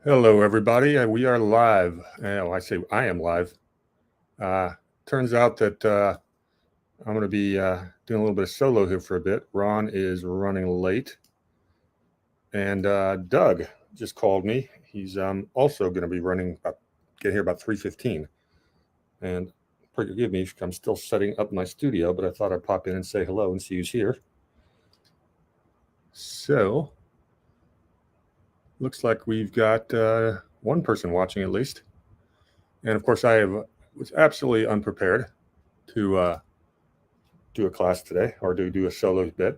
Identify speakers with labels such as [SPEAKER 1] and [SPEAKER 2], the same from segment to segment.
[SPEAKER 1] Hello, everybody. We are live. I say I am live. Uh, Turns out that I'm going to be doing a little bit of solo here for a bit. Ron is running late, and Doug just called me. He's also going to be getting here about 3:15. And forgive me, I'm still setting up my studio, but I thought I'd pop in and say hello and see who's here. So, looks like we've got one person watching at least. And of course, was absolutely unprepared to do a class today or do a solo bit.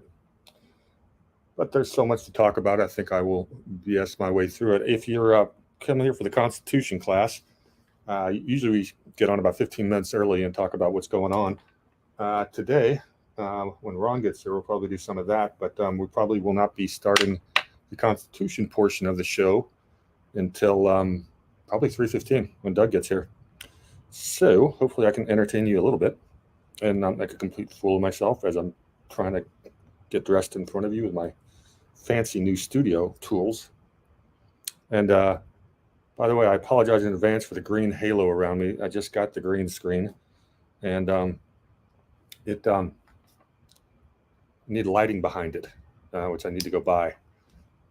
[SPEAKER 1] But there's so much to talk about. I think I will BS my way through it. If you're coming here for the Constitution class, usually we get on about 15 minutes early and talk about what's going on. Today, when Ron gets here, we'll probably do some of that, but we probably will not be starting the Constitution portion of the show until probably 3:15 when Doug gets here. So hopefully I can entertain you a little bit and not make a complete fool of myself as I'm trying to get dressed in front of you with my fancy new studio tools. And by the way, I apologize in advance for the green halo around me. I just got the green screen, and it need lighting behind it, which I need to go buy,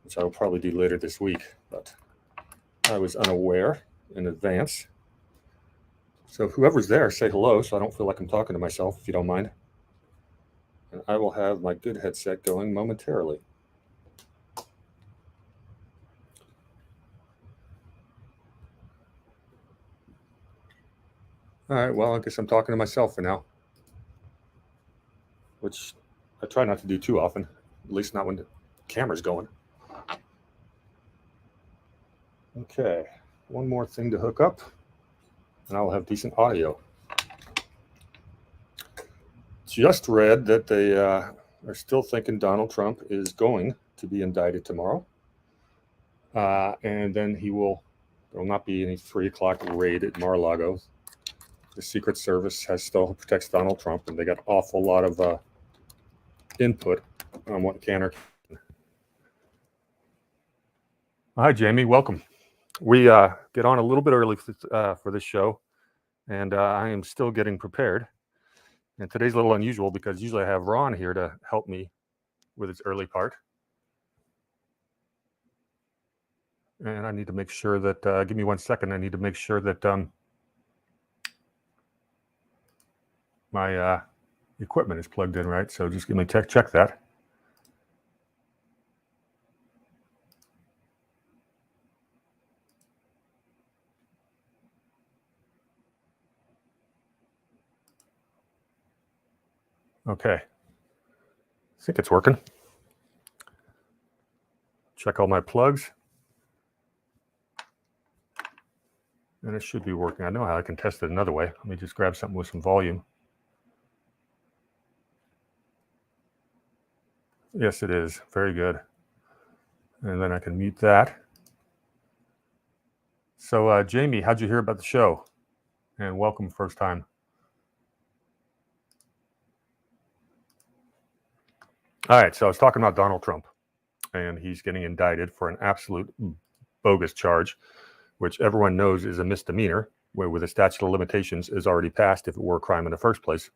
[SPEAKER 1] which I will probably do later this week. But I was unaware in advance. So whoever's there, say hello, so I don't feel like I'm talking to myself, if you don't mind. And I will have my good headset going momentarily. All right, well, I guess I'm talking to myself for now, which I try not to do too often, at least not when the camera's going. Okay, one more thing to hook up, and I'll have decent audio. Just read that they are still thinking Donald Trump is going to be indicted tomorrow, and then there will not be any 3 o'clock raid at Mar-a-Lago. The Secret Service still protects Donald Trump, and they got an awful lot of input on what can or can't. Hi, Jamie. Welcome. We get on a little bit early for this show, and I am still getting prepared. And today's a little unusual because usually I have Ron here to help me with its early part. And I need to make sure that, give me 1 second, I need to make sure that my equipment is plugged in right. So just give me check that. Okay. I think it's working. Check all my plugs. And it should be working. I know how I can test it another way. Let me just grab something with some volume. Yes, it is. Very good. And then I can mute that. So, Jamie, how'd you hear about the show? And welcome first time. All right, so I was talking about Donald Trump, and he's getting indicted for an absolute bogus charge, which everyone knows is a misdemeanor, where the statute of limitations is already passed if it were a crime in the first place.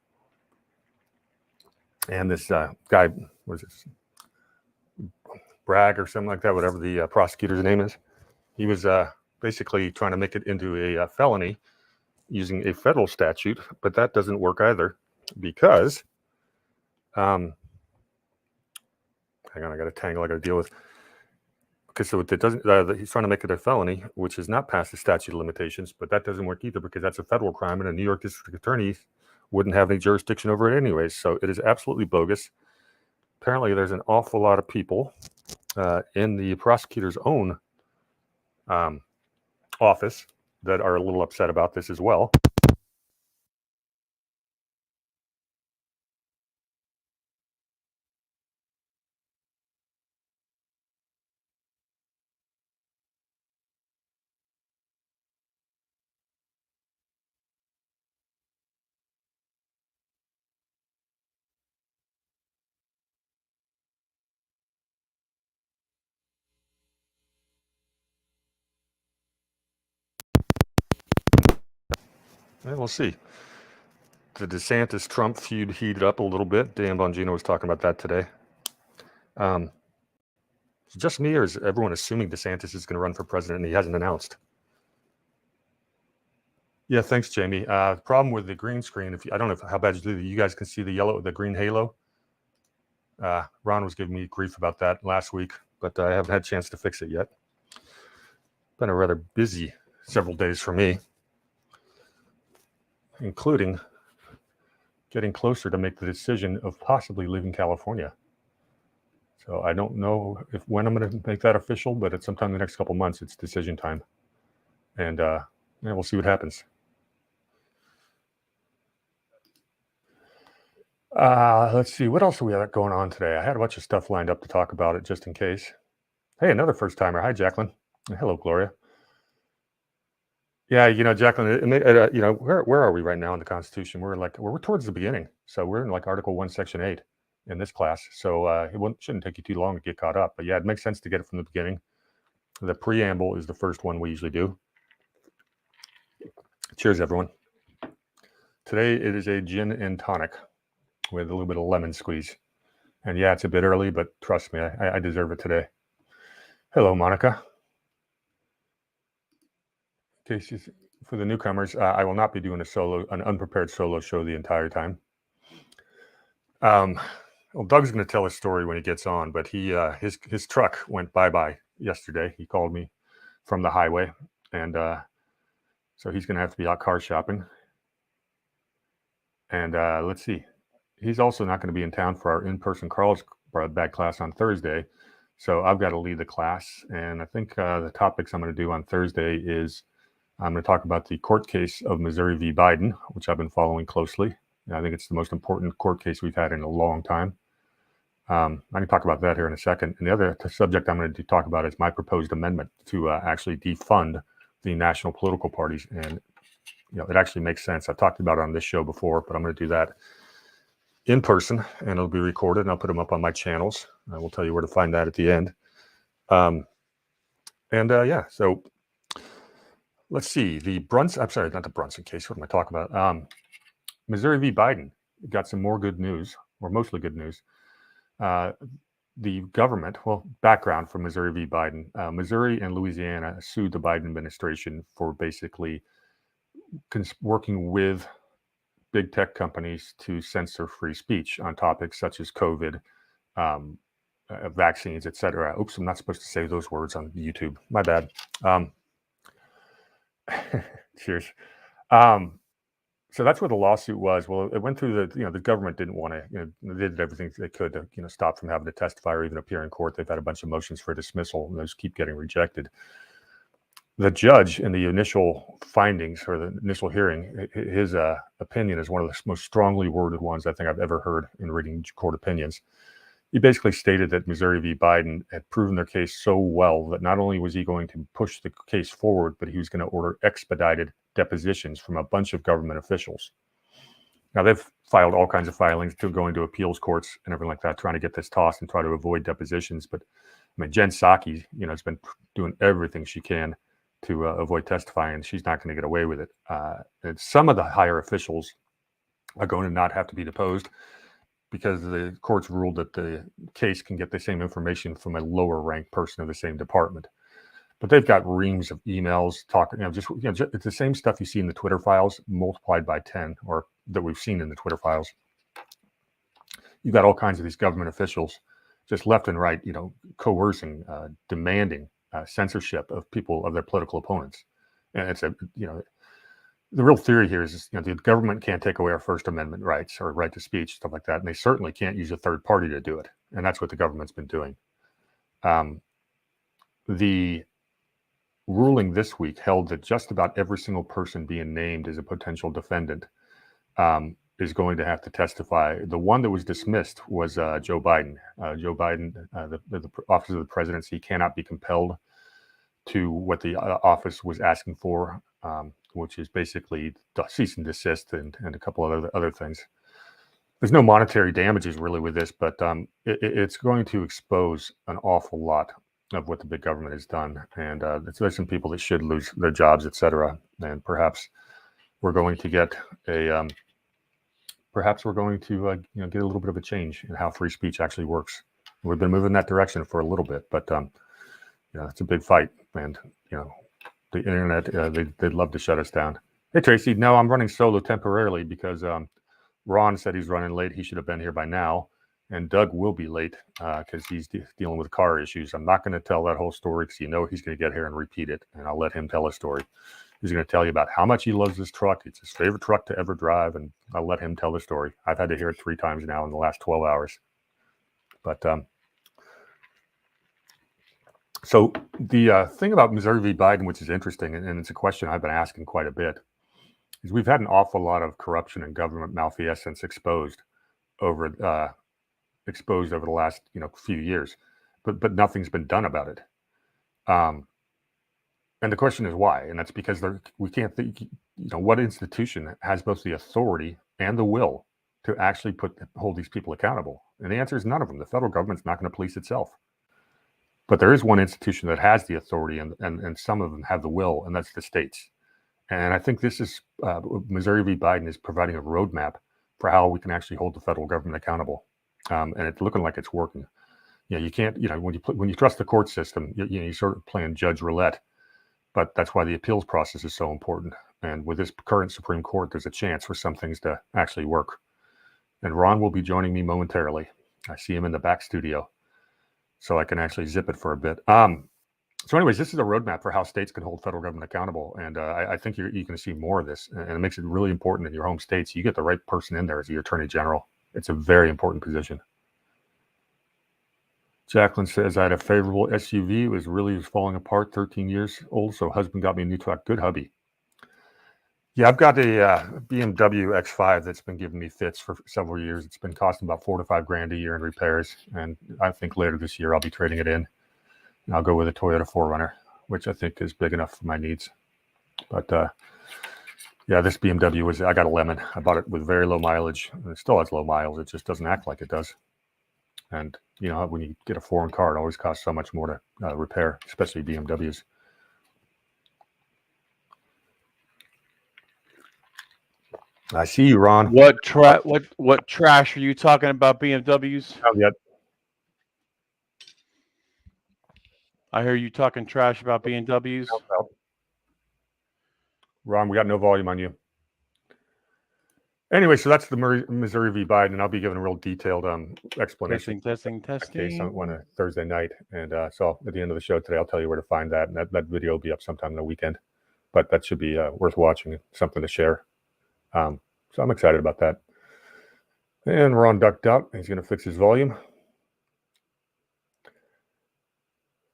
[SPEAKER 1] And this guy, what is this, Bragg or something like that, whatever the prosecutor's name is, he was basically trying to make it into a felony using a federal statute, but that doesn't work either because, hang on, I got a tangle I got to deal with. Okay, so it doesn't. He's trying to make it a felony, which is not past the statute of limitations, but that doesn't work either because that's a federal crime, and a New York district attorney wouldn't have any jurisdiction over it anyways. So it is absolutely bogus. Apparently, there's an awful lot of people in the prosecutor's own office that are a little upset about this as well. we'll see. The DeSantis-Trump feud heated up a little bit. Dan Bongino was talking about that today. Is it just me, or is everyone assuming DeSantis is going to run for president and he hasn't announced? Yeah, thanks, Jamie. The problem with the green screen, I don't know how bad you guys can see the green halo. Ron was giving me grief about that last week, but I haven't had a chance to fix it yet. Been a rather busy several days for me, including getting closer to make the decision of possibly leaving California. So I don't know when I'm going to make that official, but at sometime in the next couple months, it's decision time. And we'll see what happens. Let's see. What else do we have going on today? I had a bunch of stuff lined up to talk about it just in case. Hey, another first timer. Hi, Jacqueline. Hello, Gloria. Yeah, Jacqueline, where are we right now in the Constitution? We're towards the beginning. So we're in Article 1, Section 8 in this class. So it shouldn't take you too long to get caught up. But yeah, it makes sense to get it from the beginning. The preamble is the first one we usually do. Cheers, everyone. Today it is a gin and tonic with a little bit of lemon squeeze. And yeah, it's a bit early, but trust me, I deserve it today. Hello, Monica. In case for the newcomers, I will not be doing an unprepared solo show the entire time. Well, Doug's going to tell his story when he gets on, but his truck went bye-bye yesterday. He called me from the highway, and so he's going to have to be out car shopping. And let's see. He's also not going to be in town for our in-person Carlsbad class on Thursday. So I've got to lead the class. And I think the topics I'm going to do on Thursday is I'm going to talk about the court case of Missouri v. Biden, which I've been following closely. I think it's the most important court case we've had in a long time. I can talk about that here in a second. And the other subject I'm going to talk about is my proposed amendment to actually defund the national political parties. And it actually makes sense. I've talked about it on this show before, but I'm going to do that in person, and it'll be recorded, and I'll put them up on my channels. I will tell you where to find that at the end. So let's see. Not the Brunson case. What am I talking about? Missouri v. Biden got some more good news, or mostly good news. The government, background for Missouri v. Biden. Missouri and Louisiana sued the Biden administration for basically working with big tech companies to censor free speech on topics such as COVID, vaccines, etc. Oops, I'm not supposed to say those words on YouTube. My bad. Cheers. So that's what the lawsuit was. Well, it went through the government didn't want to, they did everything they could to, stop from having to testify or even appear in court. They've had a bunch of motions for dismissal, and those keep getting rejected. The judge in the initial findings or the initial hearing, his opinion is one of the most strongly worded ones I think I've ever heard in reading court opinions. He basically stated that Missouri v. Biden had proven their case so well that not only was he going to push the case forward, but he was going to order expedited depositions from a bunch of government officials. Now, they've filed all kinds of filings to going to appeals courts and everything like that, trying to get this tossed and try to avoid depositions. But Jen Psaki, has been doing everything she can to avoid testifying. She's not going to get away with it. And some of the higher officials are going to not have to be deposed because the courts ruled that the case can get the same information from a lower ranked person of the same department. But they've got reams of emails talking, it's the same stuff you see in the Twitter files multiplied by 10, or that we've seen in the Twitter files. You've got all kinds of these government officials just left and right, coercing, demanding censorship of people, of their political opponents. And it's the real theory here is, the government can't take away our First Amendment rights or right to speech, stuff like that. And they certainly can't use a third party to do it. And that's what the government's been doing. The ruling this week held that just about every single person being named as a potential defendant is going to have to testify. The one that was dismissed was Joe Biden. Joe Biden, the office of the presidency, cannot be compelled to what the office was asking for, which is basically cease and desist and a couple of other things. There's no monetary damages really with this, but it's going to expose an awful lot of what the big government has done. And there's some people that should lose their jobs, et cetera. And perhaps we're going to get a perhaps we're going to get a little bit of a change in how free speech actually works. We've been moving in that direction for a little bit, but it's a big fight, and the internet they'd love to shut us down. Hey Tracy, no, I'm running solo temporarily because Ron said he's running late. He should have been here by now, and Doug will be late because he's dealing with car issues. I'm not going to tell that whole story because he's going to get here and repeat it, and I'll let him tell a story. He's going to tell you about how much he loves this truck. It's his favorite truck to ever drive, and I'll let him tell the story. I've had to hear it 3 times now in the last 12 hours. But so the thing about Missouri v. Biden, which is interesting, and it's a question I've been asking quite a bit, is we've had an awful lot of corruption and government malfeasance exposed over the last few years, but nothing's been done about it. And the question is why, and that's because we can't think. What institution has both the authority and the will to actually hold these people accountable? And the answer is none of them. The federal government's not going to police itself. But there is one institution that has the authority, and some of them have the will, and that's the states. And I think this is Missouri v. Biden is providing a roadmap for how we can actually hold the federal government accountable, and it's looking like it's working. You can't, when you trust the court system, you sort of playing judge roulette. But that's why the appeals process is so important. And with this current Supreme Court, there's a chance for some things to actually work. And Ron will be joining me momentarily. I see him in the back studio, so I can actually zip it for a bit. So anyways, this is a roadmap for how states can hold federal government accountable. And I think you're going to see more of this. And it makes it really important in your home states. You get the right person in there as your attorney general. It's a very important position. Jacqueline says, I had a favorable SUV. It was falling apart, 13 years old. So husband got me a new truck. Good hubby. Yeah, I've got a BMW X5 that's been giving me fits for several years. It's been costing about $4 to $5 grand a year in repairs. And I think later this year, I'll be trading it in. And I'll go with a Toyota 4Runner, which I think is big enough for my needs. But yeah, this BMW I got a lemon. I bought it with very low mileage. And it still has low miles. It just doesn't act like it does. And when you get a foreign car, it always costs so much more to repair, especially BMWs. I see you, Ron.
[SPEAKER 2] What trash are you talking about, BMWs?
[SPEAKER 1] Not yet.
[SPEAKER 2] I hear you talking trash about BMWs.
[SPEAKER 1] Ron, we got no volume on you. Anyway, so that's the Missouri v. Biden, and I'll be giving a real detailed explanation.
[SPEAKER 2] Testing.
[SPEAKER 1] Case on a Thursday night, and so at the end of the show today, I'll tell you where to find that, and that video will be up sometime in the weekend. But that should be worth watching, something to share. So I'm excited about that. And Ron ducked out. He's going to fix his volume.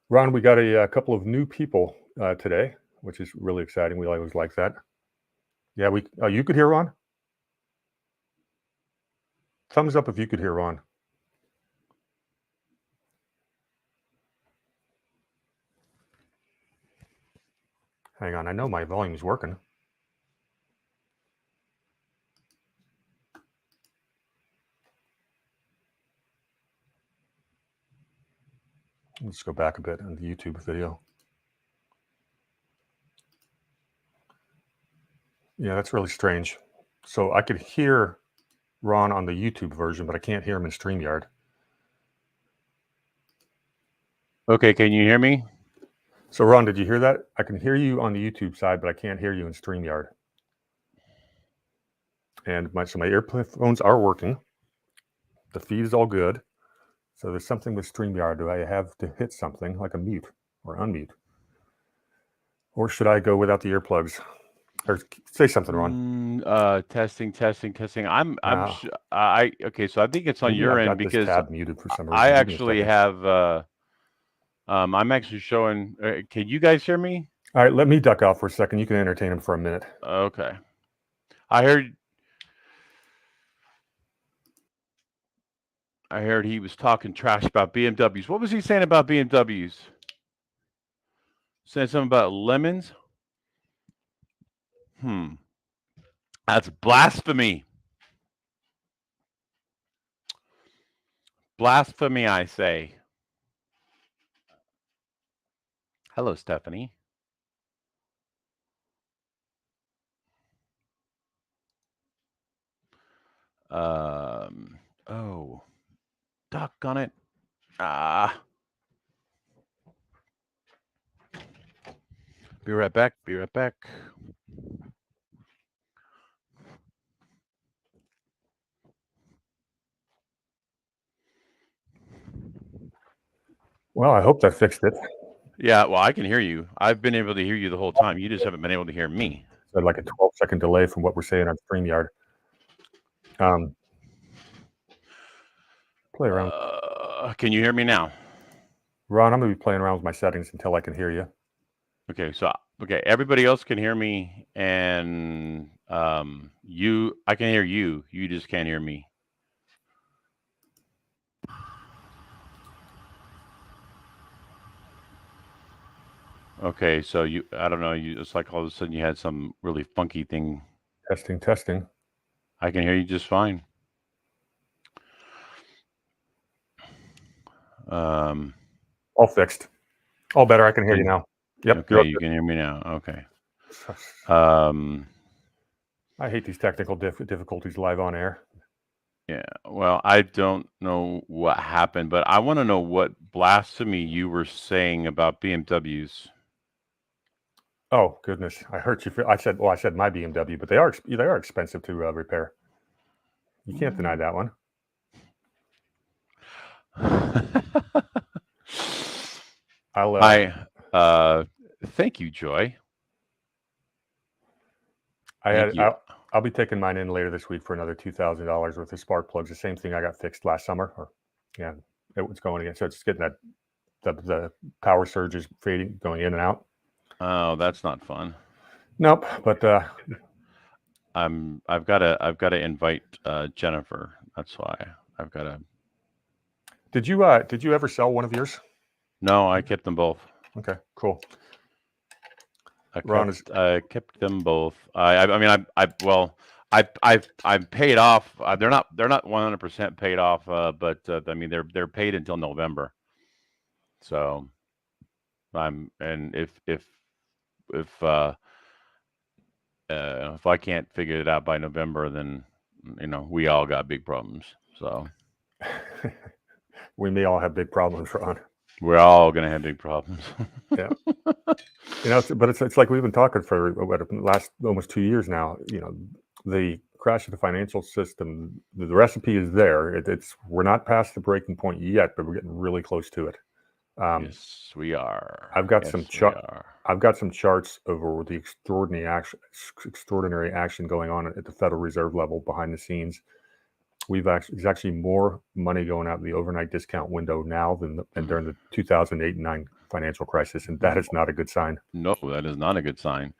[SPEAKER 1] Ron, we got a couple of new people today, which is really exciting. We always like that. Yeah, you could hear Ron? Thumbs up if you could hear Ron. Hang on, I know my volume is working. Let's go back a bit on the YouTube video. Yeah, that's really strange. So I could hear Ron on the YouTube version, but I can't hear him in StreamYard.
[SPEAKER 2] Okay, can you hear me?
[SPEAKER 1] So Ron, did you hear that? I can hear you on the YouTube side, but I can't hear you in StreamYard. And my earphones are working. The feed is all good. So there's something with StreamYard. Do I have to hit something like a mute or unmute? Or should I go without the earplugs? Or say something, Ron.
[SPEAKER 2] Testing. Okay, so I think it's on
[SPEAKER 1] Maybe
[SPEAKER 2] your
[SPEAKER 1] I've
[SPEAKER 2] end
[SPEAKER 1] got this
[SPEAKER 2] because
[SPEAKER 1] tab muted for some reason.
[SPEAKER 2] I actually have I'm actually showing. Can you guys hear me?
[SPEAKER 1] All right, let me duck out for a second. You can entertain him for a minute.
[SPEAKER 2] Okay. I heard he was talking trash about BMWs. What was he saying about BMWs? Saying something about lemons? That's blasphemy. Blasphemy, I say. Hello, Stephanie. Oh, doggone it. Ah. Be right back. Be right back.
[SPEAKER 1] Well, I hope that fixed it.
[SPEAKER 2] Yeah, well, I can hear you. I've been able to hear you the whole time. You just haven't been able to hear me.
[SPEAKER 1] So like a 12-second delay from what we're saying on StreamYard. Play around.
[SPEAKER 2] Can you hear me now?
[SPEAKER 1] Ron, I'm going to be playing around with my settings until I can hear you.
[SPEAKER 2] Okay, so everybody else can hear me, and I can hear you. You just can't hear me. Okay, so I don't know, it's like all of a sudden you had some really funky thing.
[SPEAKER 1] Testing.
[SPEAKER 2] I can hear you just fine.
[SPEAKER 1] All fixed. All better. I can hear you now. Yep.
[SPEAKER 2] Okay, you can hear me now. Okay.
[SPEAKER 1] I hate these technical difficulties live on air.
[SPEAKER 2] Yeah, well, I don't know what happened, but I want to know what blasphemy you were saying about BMWs.
[SPEAKER 1] Oh goodness, I hurt you. I said my BMW, but they are expensive to repair. You can't deny that one.
[SPEAKER 2] Thank you, Joy.
[SPEAKER 1] I'll be taking mine in later this week for another $2,000 worth of spark plugs. The same thing I got fixed last summer. It was going again. So it's getting that the power surge is fading, going in and out.
[SPEAKER 2] Oh, that's not fun.
[SPEAKER 1] Nope. But
[SPEAKER 2] I've got to invite Jennifer. That's why I've got to.
[SPEAKER 1] Did you ever sell one of yours?
[SPEAKER 2] No, I kept them both.
[SPEAKER 1] Okay, cool.
[SPEAKER 2] I kept them both. I'm paid off. They're not 100% paid off, but I mean they're paid until November. So and if I can't figure it out by November, then we all got big problems. So
[SPEAKER 1] we may all have big problems, Ron.
[SPEAKER 2] We're all gonna have big problems.
[SPEAKER 1] Yeah. But it's like we've been talking for the last almost 2 years now. The crash of the financial system. The recipe is there. We're not past the breaking point yet, but we're getting really close to it.
[SPEAKER 2] Yes, we are.
[SPEAKER 1] I've got some charts over the extraordinary action going on at the Federal Reserve level behind the scenes. There's actually more money going out the overnight discount window now than during the 2008 and 9 financial crisis, and that is not a good sign.
[SPEAKER 2] No, that is not a good sign.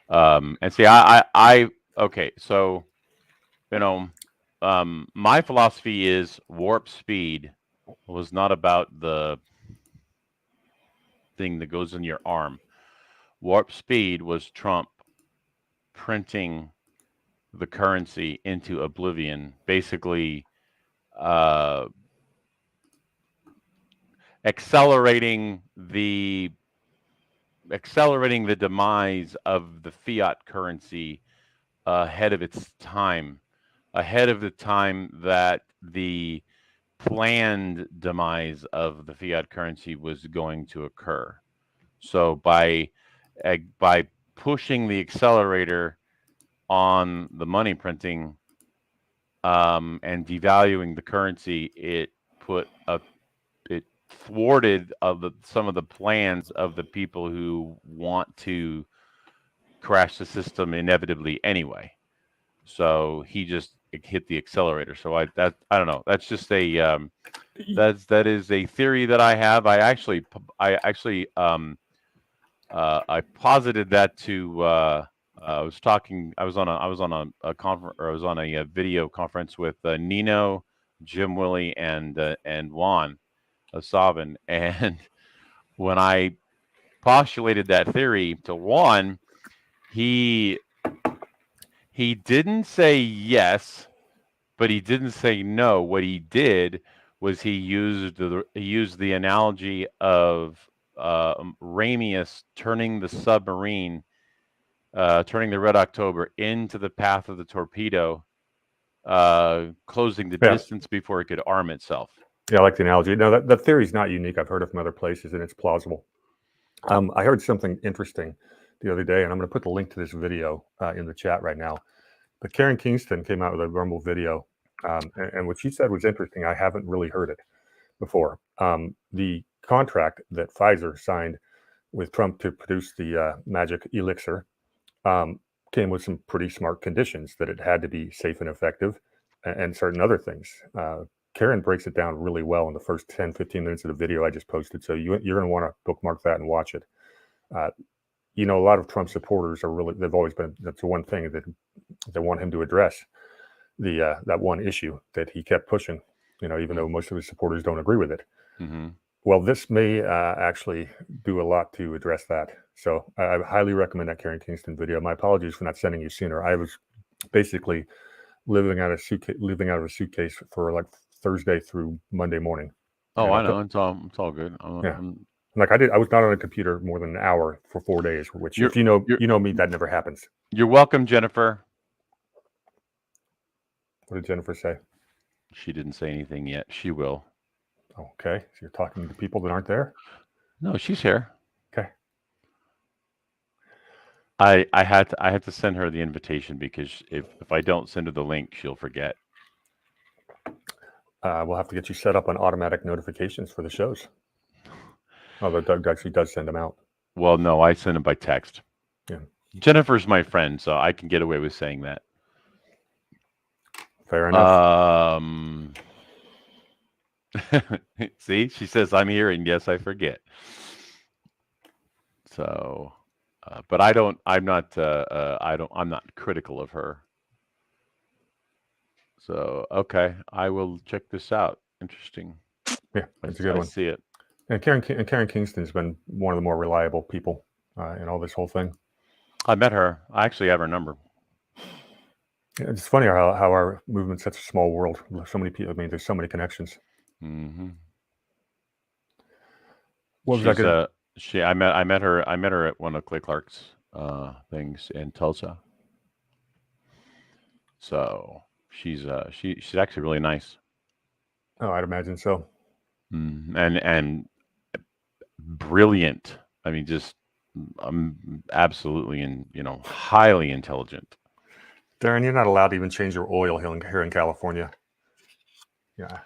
[SPEAKER 2] And see, okay, so my philosophy is warp speed was not about the thing that goes in your arm. Warp speed was Trump printing the currency into oblivion, basically accelerating the demise of the fiat currency ahead of its time, ahead of the time that the planned demise of the fiat currency was going to occur. So by pushing the accelerator on the money printing and devaluing the currency, it thwarted some of the plans of the people who want to crash the system inevitably anyway. So he just hit the accelerator. So I don't know. That's just that is a theory that I have. I posited that to I was on a conference, or I was on a video conference with Nino, Jim Willie, and Juan Savin, and when I postulated that theory to Juan, he didn't say yes, but he didn't say no. What he did was he used the analogy of Ramius turning the submarine, turning the Red October into the path of the torpedo, closing the
[SPEAKER 1] Yeah.
[SPEAKER 2] distance before it could arm itself.
[SPEAKER 1] Yeah, I like the analogy. No, that theory is not unique. I've heard it from other places, and it's plausible. I heard something interesting the other day, and I'm going to put the link to this video in the chat right now. But Karen Kingston came out with a Rumble video, and what she said was interesting. I haven't really heard it before. The contract that Pfizer signed with Trump to produce the magic elixir came with some pretty smart conditions, that it had to be safe and effective, and certain other things. Karen breaks it down really well in the first 10, 15 minutes of the video I just posted. So you're going to want to bookmark that and watch it. A lot of Trump supporters they've always been, that's the one thing that they want him to address, that one issue that he kept pushing, even though most of his supporters don't agree with it.
[SPEAKER 2] Mm-hmm.
[SPEAKER 1] Well, this may actually do a lot to address that. So I highly recommend that Karen Kingston video. My apologies for not sending you sooner. I was basically living out of a suitcase for like Thursday through Monday morning.
[SPEAKER 2] Oh, I know. It's all good.
[SPEAKER 1] Yeah. I was not on a computer more than an hour for 4 days, which if you know me, that never happens.
[SPEAKER 2] You're welcome, Jennifer.
[SPEAKER 1] What did Jennifer say?
[SPEAKER 2] She didn't say anything yet. She will.
[SPEAKER 1] Okay. So you're talking to people that aren't there?
[SPEAKER 2] No, she's here.
[SPEAKER 1] Okay.
[SPEAKER 2] I had to send her the invitation, because if I don't send her the link, she'll forget.
[SPEAKER 1] We'll have to get you set up on automatic notifications for the shows. Although Doug actually does send them out.
[SPEAKER 2] Well, no, I send them by text.
[SPEAKER 1] Yeah.
[SPEAKER 2] Jennifer's my friend, so I can get away with saying that.
[SPEAKER 1] Fair enough.
[SPEAKER 2] See, she says I'm here, and yes, I forget. So, but I'm not critical of her. So, okay, I will check this out. Interesting.
[SPEAKER 1] Yeah, that's a good one.
[SPEAKER 2] I see it.
[SPEAKER 1] And Karen Kingston's been one of the more reliable people in all this whole thing.
[SPEAKER 2] I met her. I actually have her number.
[SPEAKER 1] It's funny how our movement's such a small world. So many people. I mean, there's so many connections.
[SPEAKER 2] Mm-hmm.
[SPEAKER 1] What was that good?
[SPEAKER 2] I met her at one of Clay Clark's things in Tulsa. So she's actually really nice.
[SPEAKER 1] Oh, I'd imagine so.
[SPEAKER 2] And brilliant. I mean, just absolutely, and highly intelligent.
[SPEAKER 1] Darren, you're not allowed to even change your oil here in California. Yeah.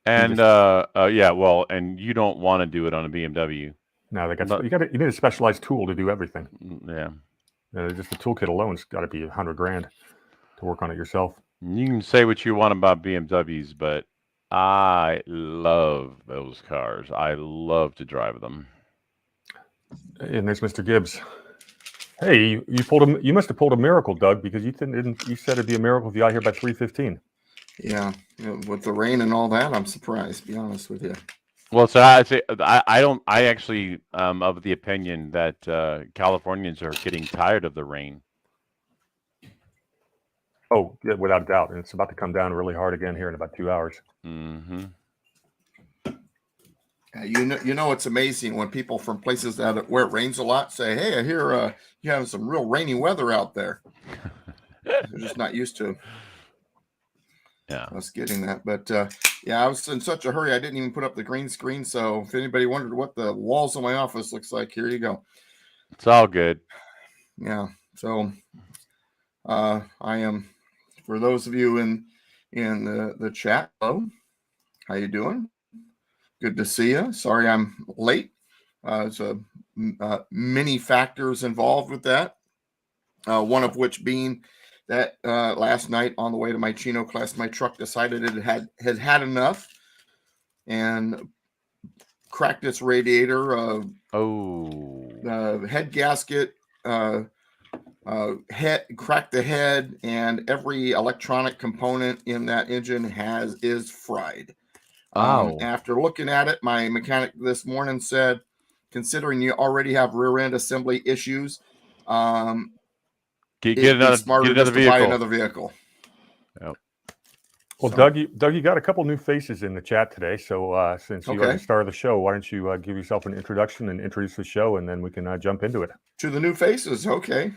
[SPEAKER 2] And well, and you don't want to do it on a BMW.
[SPEAKER 1] No, you need a specialized tool to do everything.
[SPEAKER 2] Yeah.
[SPEAKER 1] Just the toolkit alone's got to be $100,000 to work on it yourself.
[SPEAKER 2] You can say what you want about BMWs, but I love those cars. I love to drive them.
[SPEAKER 1] And there's Mr. Gibbs. Hey, you must have pulled a miracle, Doug, because you said it'd be a miracle if you got here by 3:15.
[SPEAKER 3] Yeah, with the rain and all that, I'm surprised, to be honest with you.
[SPEAKER 2] Well, so I actually of the opinion that Californians are getting tired of the rain.
[SPEAKER 1] Oh, yeah, without a doubt. And it's about to come down really hard again here in about 2 hours.
[SPEAKER 2] Mm-hmm.
[SPEAKER 3] It's amazing when people from places where it rains a lot say, "Hey, I hear you have some real rainy weather out there." They're just not used to us getting that. But I was in such a hurry, I didn't even put up the green screen. So if anybody wondered what the walls of my office looks like, here you go.
[SPEAKER 2] It's all good.
[SPEAKER 3] Yeah. So I am, for those of you in the chat, hello, how you doing? Good to see you. Sorry I'm late. There's many factors involved with that. One of which being that last night on the way to my Chino class, my truck decided it had enough and cracked its radiator. Head gasket, cracked the head, and every electronic component in that engine is fried. After looking at it, my mechanic this morning said, considering you already have rear end assembly issues,
[SPEAKER 2] get another vehicle.
[SPEAKER 3] Buy another vehicle.
[SPEAKER 2] Yep.
[SPEAKER 1] Well, so, Doug, you got a couple new faces in the chat today. So since you are the star of the show, why don't you give yourself an introduction and introduce the show, and then we can jump into it.
[SPEAKER 3] To the new faces, okay.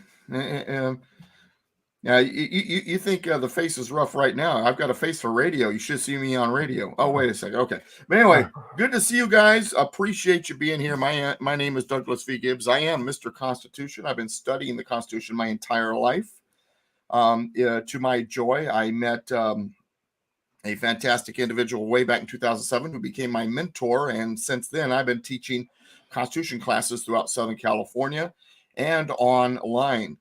[SPEAKER 3] Yeah, you think the face is rough right now. I've got a face for radio. You should see me on radio. Oh, wait a second. Okay. But anyway, good to see you guys. Appreciate you being here. My name is Douglas V. Gibbs. I am Mr. Constitution. I've been studying the Constitution my entire life. To my joy, I met a fantastic individual way back in 2007 who became my mentor. And since then, I've been teaching Constitution classes throughout Southern California and online.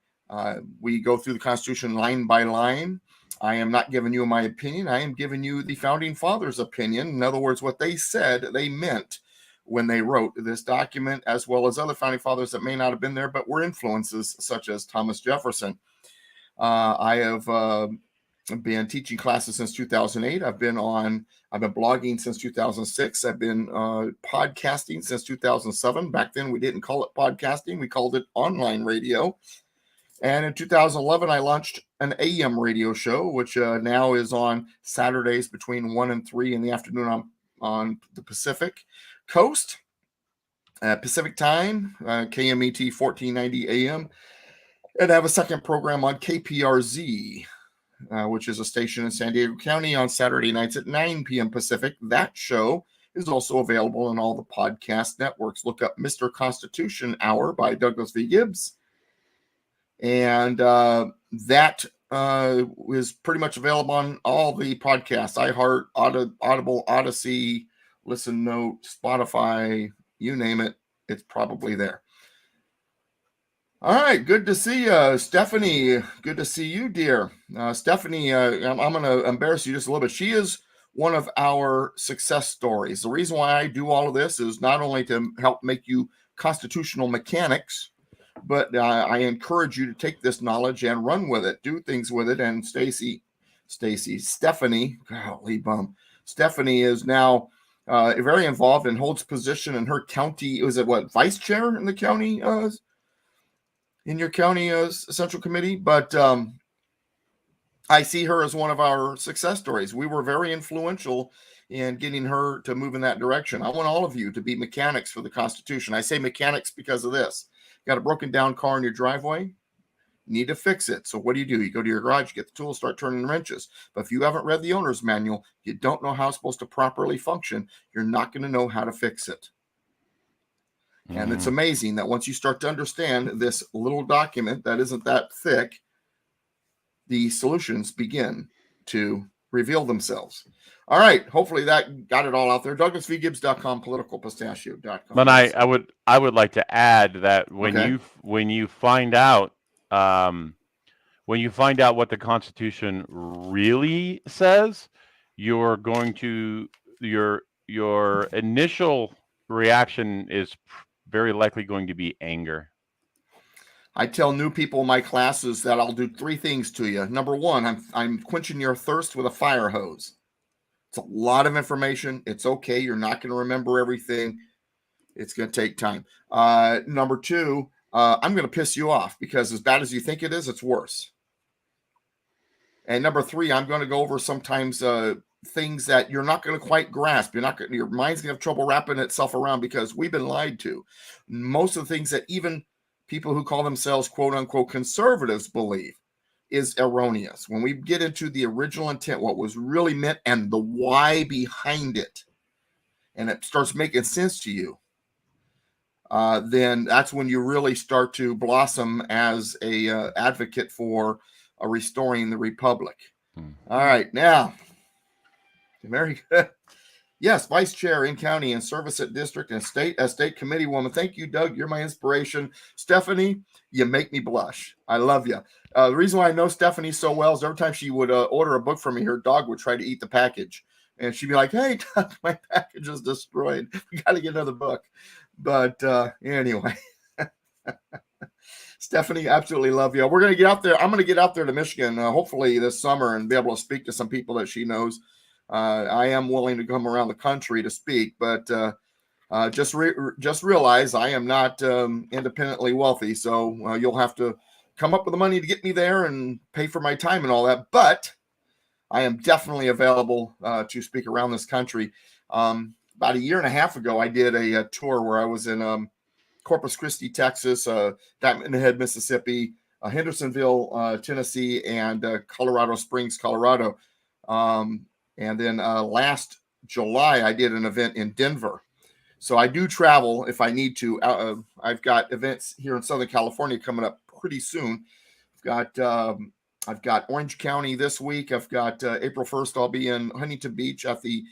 [SPEAKER 3] We go through the Constitution line by line. I am not giving you my opinion. I am giving you the Founding Fathers' opinion. In other words, what they said, they meant when they wrote this document, as well as other Founding Fathers that may not have been there, but were influences, such as Thomas Jefferson. I have been teaching classes since 2008. I've been blogging since 2006. I've been podcasting since 2007. Back then, we didn't call it podcasting. We called it online radio. And in 2011, I launched an AM radio show, which now is on Saturdays between 1 and 3 in the afternoon on the Pacific Coast, Pacific time, KMET 1490 AM. And I have a second program on KPRZ, which is a station in San Diego County on Saturday nights at 9 p.m. Pacific. That show is also available on all the podcast networks. Look up Mr. Constitution Hour by Douglas V. Gibbs. And that is pretty much available on all the podcasts, iHeart, Audible, Odyssey, Listen Note, Spotify, you name it, it's probably there. All right, good to see you, Stephanie. Good to see you, dear. Stephanie, I'm going to embarrass you just a little bit. She is one of our success stories. The reason why I do all of this is not only to help make you constitutional mechanics, but I encourage you to take this knowledge and run with it, do things with it. And Stephanie, golly bum. Stephanie is now very involved and holds position in her county. Was it vice chair in the county, in your county central committee? But I see her as one of our success stories. We were very influential in getting her to move in that direction. I want all of you to be mechanics for the Constitution. I say mechanics because of this. Got a broken down car in your driveway, you need to fix it. So what do? You go to your garage, get the tools, start turning wrenches. But if you haven't read the owner's manual, you don't know how it's supposed to properly function, you're not going to know how to fix it. And it's amazing that once you start to understand this little document that isn't that thick, the solutions begin to reveal themselves. All right. Hopefully that got it all out there. DouglasVGibbs.com, politicalpistachio.com.
[SPEAKER 2] But I would like to add that when you find out what the Constitution really says, you're going to your initial reaction is very likely going to be anger.
[SPEAKER 3] I tell new people in my classes that I'll do 3 things to you. Number 1, I'm quenching your thirst with a fire hose. It's a lot of information. It's okay. You're not going to remember everything. It's going to take time. Number 2, I'm going to piss you off because as bad as you think it is, it's worse. And number 3, I'm going to go over sometimes things that you're not going to quite grasp. Your mind's going to have trouble wrapping itself around because we've been lied to. Most of the things that even people who call themselves quote unquote conservatives believe is erroneous. When we get into the original intent, what was really meant and the why behind it, and it starts making sense to you, then that's when you really start to blossom as a advocate for restoring the republic. All right, now, very good. Yes, vice chair in county and service at district and state committee woman. Thank you, Doug. You're my inspiration. Stephanie, you make me blush. I love you. The reason why I know Stephanie so well is every time she would order a book from me, her dog would try to eat the package. And she'd be like, hey, Doug, my package is destroyed. We got to get another book. But anyway, Stephanie, absolutely love you. We're going to get out there. I'm going to get out there to Michigan, hopefully this summer, and be able to speak to some people that she knows. I am willing to come around the country to speak, but just realize I am not independently wealthy. So you'll have to come up with the money to get me there and pay for my time and all that. But I am definitely available to speak around this country. About a year and a half ago, I did a tour where I was in Corpus Christi, Texas, Diamond Head, Mississippi, Hendersonville, Tennessee, and Colorado Springs, Colorado. And then last July, I did an event in Denver. So I do travel if I need to. I've got events here in Southern California coming up pretty soon. I've got Orange County this week. I've got April 1st. I'll be in Huntington Beach at the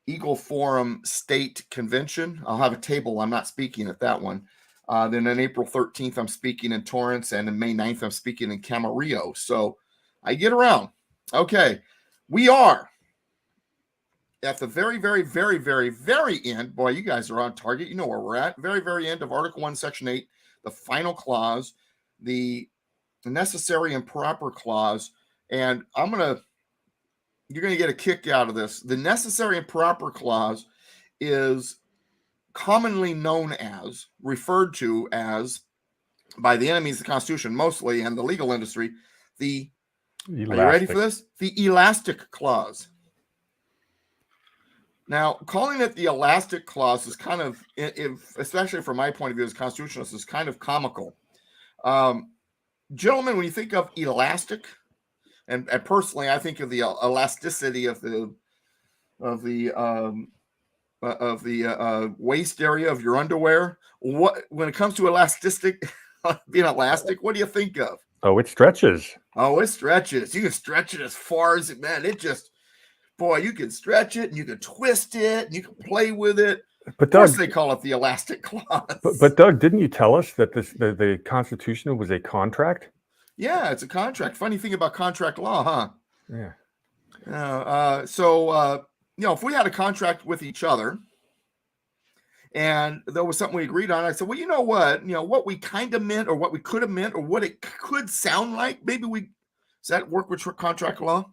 [SPEAKER 3] Eagle Forum State Convention. I'll have a table. I'm not speaking at that one. Then on April 13th, I'm speaking in Torrance, and on May 9th, I'm speaking in Camarillo. So I get around. Okay, we are at the very, very, very, very, very end. Boy, you guys are on target. You know where we're at. Very, very end of Article 1, Section 8, the final clause, the necessary and proper clause. And you're going to get a kick out of this. The necessary and proper clause is commonly known as, referred to as, by the enemies of the Constitution mostly, and the legal industry, are you ready for this? The elastic clause. Now, calling it the elastic clause is kind of, especially from my point of view as constitutionalist, is kind of comical. Gentlemen, when you think of elastic, and personally, I think of the elasticity of the waist area of your underwear. When it comes to being elastic, what do you think of?
[SPEAKER 1] Oh, it stretches.
[SPEAKER 3] Oh, it stretches. You can stretch it as far as it, man. You can stretch it and you can twist it and you can play with it.
[SPEAKER 1] But
[SPEAKER 3] of course,
[SPEAKER 1] Doug,
[SPEAKER 3] they call it the elastic clause.
[SPEAKER 1] But Doug, didn't you tell us that the Constitution was a contract?
[SPEAKER 3] Yeah, it's a contract. Funny thing about contract law, huh?
[SPEAKER 1] Yeah.
[SPEAKER 3] So if we had a contract with each other and there was something we agreed on, I said, well, you know what we kind of meant or what we could have meant or what it could sound like, does that work with contract law?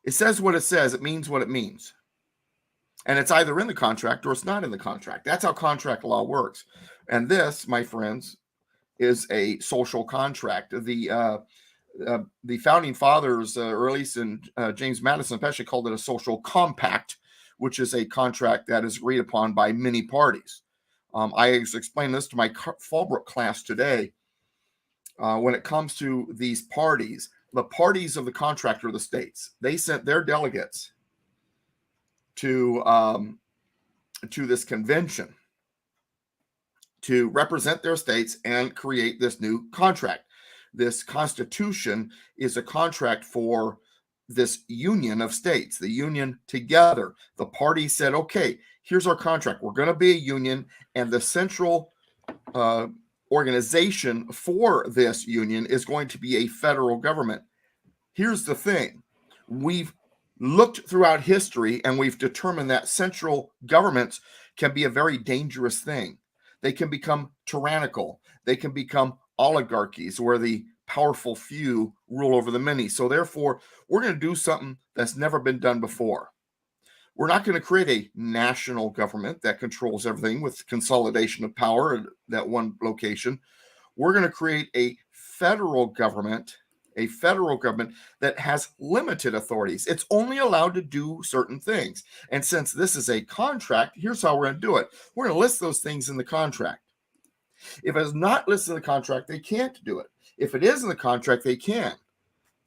[SPEAKER 3] It says what it says. It means what it means. And it's either in the contract or it's not in the contract. That's how contract law works. And this, my friends, is a social contract. The founding fathers, or at least in James Madison, especially called it a social compact, which is a contract that is agreed upon by many parties. I explained this to my Fallbrook class today. When it comes to these parties, the parties of the contract are the states. They sent their delegates to this convention to represent their states and create this new contract. This Constitution is a contract for this union of states, the union together. The party said, okay, here's our contract. We're going to be a union, and the central organization for this union is going to be a federal government. Here's the thing. We've looked throughout history and we've determined that central governments can be a very dangerous thing. They can become tyrannical. They can become oligarchies where the powerful few rule over the many. So therefore, we're going to do something that's never been done before. We're not going to create a national government that controls everything with consolidation of power at that one location. We're going to create a federal government that has limited authorities. It's only allowed to do certain things. And since this is a contract, here's how we're going to do it. We're going to list those things in the contract. If it's not listed in the contract, they can't do it. If it is in the contract, they can.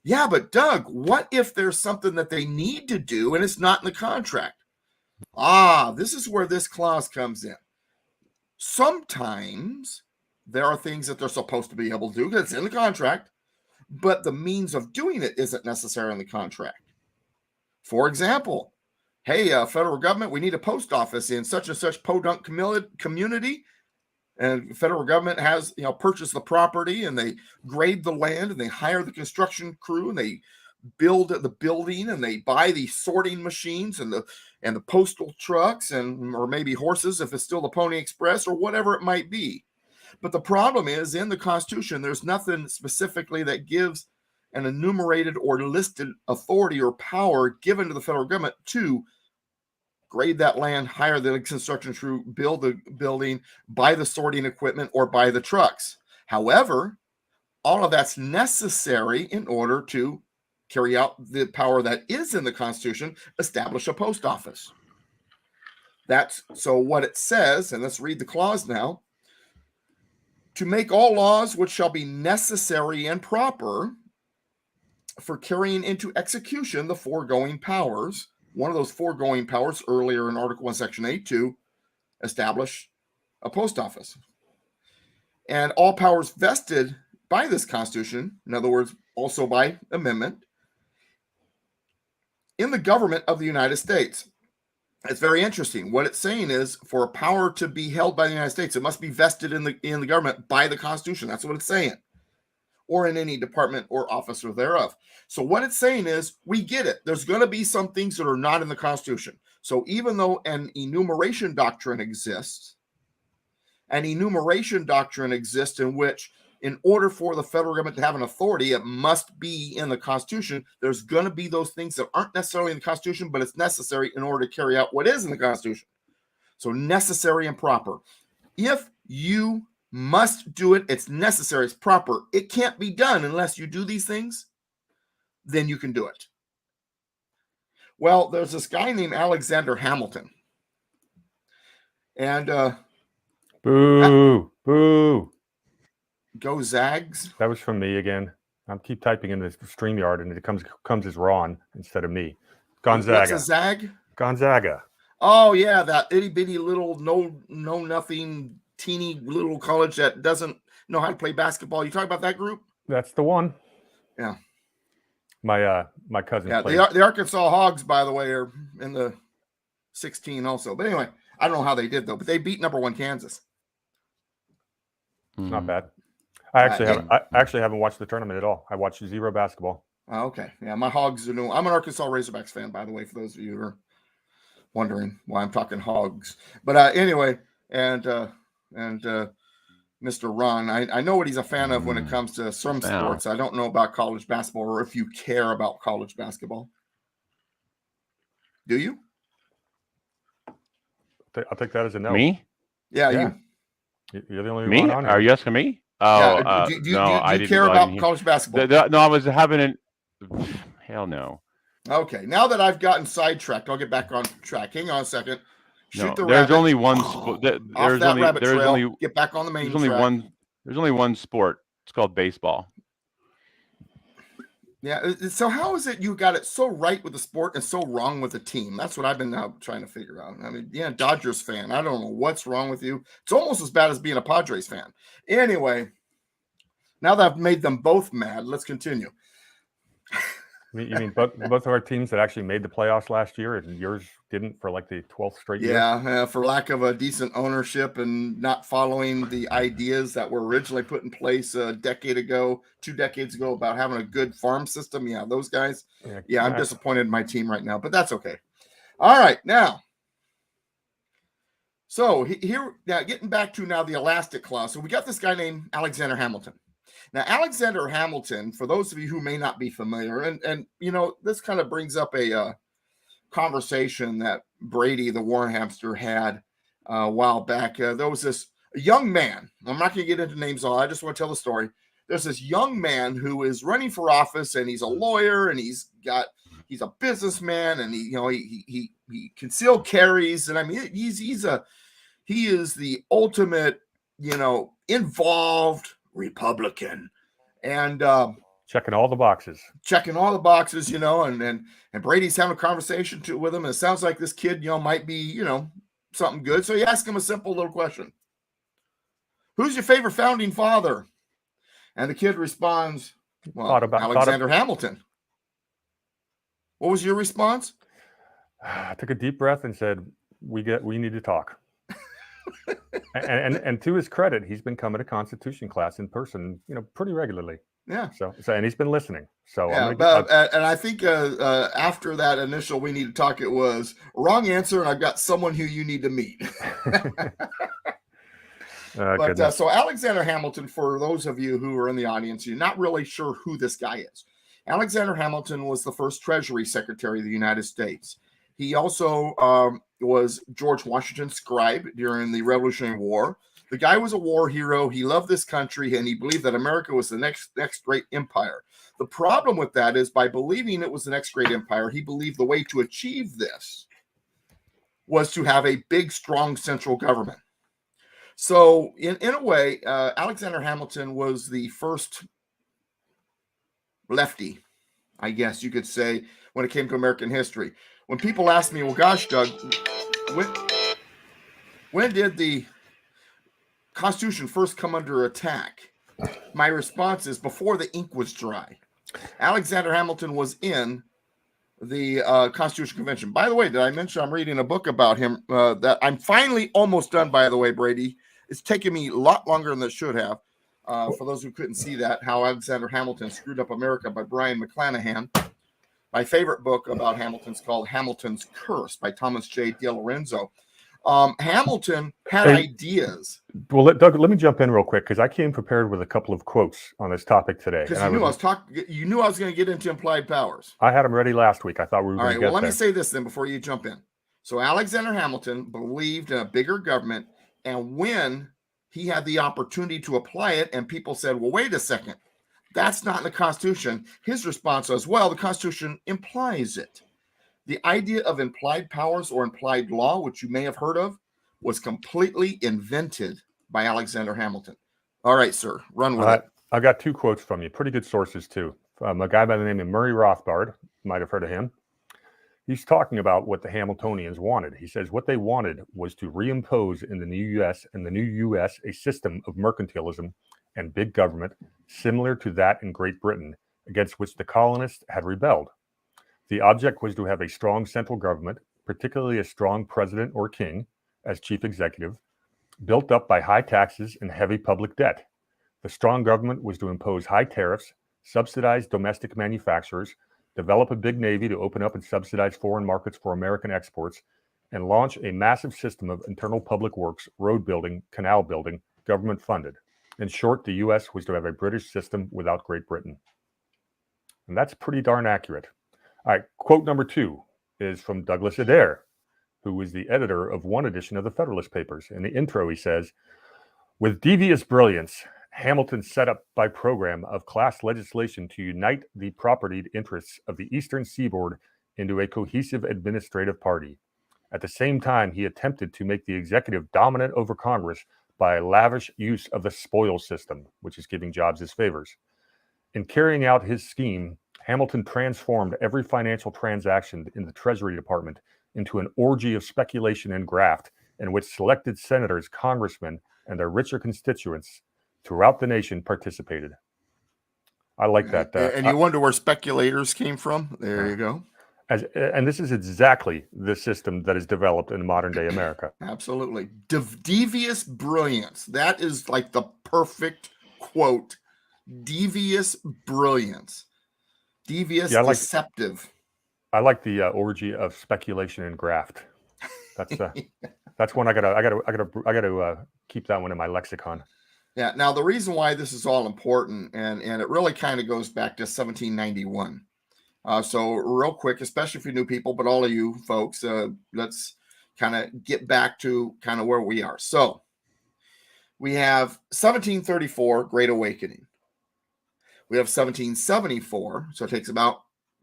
[SPEAKER 3] Yeah, but Doug, what if there's something that they need to do and it's not in the contract? This is where this clause comes in. Sometimes there are things that they're supposed to be able to do because it's in the contract, but the means of doing it isn't necessarily in the contract. For example, hey, federal government, we need a post office in such and such podunk community. And the federal government has, purchased the property and they grade the land and they hire the construction crew and they build the building and they buy the sorting machines and the postal trucks or maybe horses if it's still the Pony Express or whatever it might be. But the problem is in the Constitution, there's nothing specifically that gives an enumerated or listed authority or power given to the federal government to grade that land, hire the construction crew, build the building, buy the sorting equipment, or buy the trucks. However, all of that's necessary in order to carry out the power that is in the Constitution, establish a post office. That's so what it says, and let's read the clause now. To make all laws which shall be necessary and proper for carrying into execution the foregoing powers. One of those foregoing powers earlier in Article 1, Section 8, to establish a post office. And all powers vested by this Constitution, in other words, also by amendment, in the government of the United States. It's very interesting. What it's saying is, for a power to be held by the United States, it must be vested in the government by the Constitution. That's what it's saying. Or in any department or officer thereof. So what it's saying is, we get it. There's going to be some things that are not in the Constitution. So even though an enumeration doctrine exists in which, in order for the federal government to have an authority, it must be in the Constitution. There's going to be those things that aren't necessarily in the Constitution, but it's necessary in order to carry out what is in the Constitution. So necessary and proper. If you must do it, it's necessary, it's proper. It can't be done unless you do these things, then you can do it. Well, there's this guy named Alexander Hamilton. And
[SPEAKER 1] boo.
[SPEAKER 3] Go Zags.
[SPEAKER 1] That was from me again. I keep typing in the StreamYard and it comes as Ron instead of me. Gonzaga.
[SPEAKER 3] What's a Zag?
[SPEAKER 1] Gonzaga.
[SPEAKER 3] Oh yeah, that itty bitty little no nothing teeny little college that doesn't know how to play basketball. You talk about that group?
[SPEAKER 1] That's the one.
[SPEAKER 3] Yeah.
[SPEAKER 1] My cousin.
[SPEAKER 3] Yeah,
[SPEAKER 1] played.
[SPEAKER 3] the Arkansas Hogs, by the way, are in the 16 also. But anyway, I don't know how they did though, but they beat number 1 Kansas.
[SPEAKER 1] Not bad. I actually haven't watched the tournament at all. I watched zero basketball.
[SPEAKER 3] Oh, okay. Yeah, my Hogs are new. I'm an Arkansas Razorbacks fan, by the way, for those of you who are wondering why I'm talking Hogs. But anyway, and Mr. Ron, I know what he's a fan of when it comes to some sports. I don't know about college basketball, or if you care about college basketball. Do you?
[SPEAKER 1] I'll take that as a no.
[SPEAKER 2] Me?
[SPEAKER 3] Yeah.
[SPEAKER 1] You're the only
[SPEAKER 2] Me?
[SPEAKER 1] one on here.
[SPEAKER 2] Are you asking me?
[SPEAKER 3] Oh, do you care about college basketball?
[SPEAKER 2] No, I was having an. Hell no.
[SPEAKER 3] Okay, now that I've gotten sidetracked, I'll get back on track. Hang on a second. Shoot the
[SPEAKER 2] there's
[SPEAKER 3] rabbit.
[SPEAKER 2] only one.
[SPEAKER 3] Get back on the main.
[SPEAKER 2] There's only one sport. It's called baseball.
[SPEAKER 3] Yeah. So how is it you got it so right with the sport and so wrong with the team? That's what I've been now trying to figure out. I mean, yeah, Dodgers fan. I don't know what's wrong with you. It's almost as bad as being a Padres fan. Anyway, now that I've made them both mad, let's continue.
[SPEAKER 1] You mean both of our teams that actually made the playoffs last year, and yours didn't for like the 12th straight year?
[SPEAKER 3] Yeah, for lack of a decent ownership and not following the ideas that were originally put in place a decade ago, 2 decades ago, about having a good farm system. Yeah, those guys. Yeah, I'm disappointed in my team right now, but that's okay. All right, now. So here, now getting back to now the elastic clause. So we got this guy named Alexander Hamilton. Now, Alexander Hamilton, for those of you who may not be familiar, and you know, this kind of brings up a conversation that Brady, the war hamster, had a while back. There was this young man. I'm not going to get into names all. I just want to tell the story. There's this young man who is running for office, and he's a lawyer, and he's a businessman, and he concealed carries, and I mean he is the ultimate, involved Republican, and
[SPEAKER 1] checking all the boxes,
[SPEAKER 3] and Brady's having a conversation with him, and it sounds like this kid, might be, something good. So he asked him a simple little question: "Who's your favorite founding father?" And the kid responds, Alexander Hamilton. What was your response?
[SPEAKER 1] I took a deep breath and said, we need to talk. and to his credit, he's been coming to Constitution class in person, pretty regularly.
[SPEAKER 3] Yeah.
[SPEAKER 1] So and he's been listening. So
[SPEAKER 3] yeah, and I think after that initial "we need to talk," it was wrong answer, and I've got someone who you need to meet. So Alexander Hamilton, for those of you who are in the audience, you're not really sure who this guy is. Alexander Hamilton was the first Treasury Secretary of the United States. He also was George Washington's scribe during the Revolutionary War. The guy was a war hero. He loved this country, and he believed that America was the next great empire. The problem with that is, by believing it was the next great empire, he believed the way to achieve this was to have a big, strong central government. So in a way, Alexander Hamilton was the first lefty, I guess you could say, when it came to American history. When people ask me, well, gosh, Doug, when did the Constitution first come under attack? My response is before the ink was dry. Alexander Hamilton was in the Constitutional Convention. By the way, did I mention I'm reading a book about him that I'm finally almost done, by the way, Brady? It's taken me a lot longer than it should have. For those who couldn't see that, How Alexander Hamilton Screwed Up America by Brian McClanahan. My favorite book about Hamilton's called Hamilton's Curse by Thomas J. DiLorenzo. Hamilton had ideas.
[SPEAKER 1] Well, Doug, let me jump in real quick because I came prepared with a couple of quotes on this topic today.
[SPEAKER 3] Because you knew I was going to get into implied powers.
[SPEAKER 1] I had them ready last week. I thought we were
[SPEAKER 3] All
[SPEAKER 1] going to
[SPEAKER 3] right,
[SPEAKER 1] get
[SPEAKER 3] well, let
[SPEAKER 1] there.
[SPEAKER 3] me say this then before you jump in. So Alexander Hamilton believed in a bigger government, and when he had the opportunity to apply it, and people said, well, wait a second, that's not in the Constitution. His response was, well, the Constitution implies it. The idea of implied powers or implied law, which you may have heard of, was completely invented by Alexander Hamilton. All right, sir, run with it.
[SPEAKER 1] I got two quotes from you, pretty good sources too. From a guy by the name of Murray Rothbard, you might have heard of him. He's talking about what the Hamiltonians wanted. He says what they wanted was to reimpose in the new U.S. a system of mercantilism and big government similar to that in Great Britain, against which the colonists had rebelled. The object was to have a strong central government, particularly a strong president or king as chief executive, built up by high taxes and heavy public debt. The strong government was to impose high tariffs, subsidize domestic manufacturers, develop a big navy to open up and subsidize foreign markets for American exports, and launch a massive system of internal public works, road building, canal building, government funded. In short, the U.S. was to have a British system without Great Britain. And that's pretty darn accurate. All right, quote number 2 is from Douglas Adair, who was the editor of one edition of the Federalist Papers. In the intro, he says, with devious brilliance, Hamilton set up by program of class legislation to unite the propertied interests of the Eastern Seaboard into a cohesive administrative party. At the same time, he attempted to make the executive dominant over Congress by a lavish use of the spoils system, which is giving jobs as favors. In carrying out his scheme, Hamilton transformed every financial transaction in the Treasury Department into an orgy of speculation and graft in which selected senators, congressmen, and their richer constituents throughout the nation participated. I like that.
[SPEAKER 3] And you wonder where speculators came from? There you go.
[SPEAKER 1] And this is exactly the system that is developed in modern day America.
[SPEAKER 3] Absolutely. Devious brilliance. That is like the perfect quote. Devious brilliance. Devious, deceptive.
[SPEAKER 1] I like the orgy of speculation and graft. That's one I gotta keep that one in my lexicon.
[SPEAKER 3] Yeah. Now the reason why this is all important, and it really kind of goes back to 1791. So real quick, especially for new people, but all of you folks, let's kind of get back to kind of where we are. So we have 1734, Great Awakening. We have 1774, so it takes about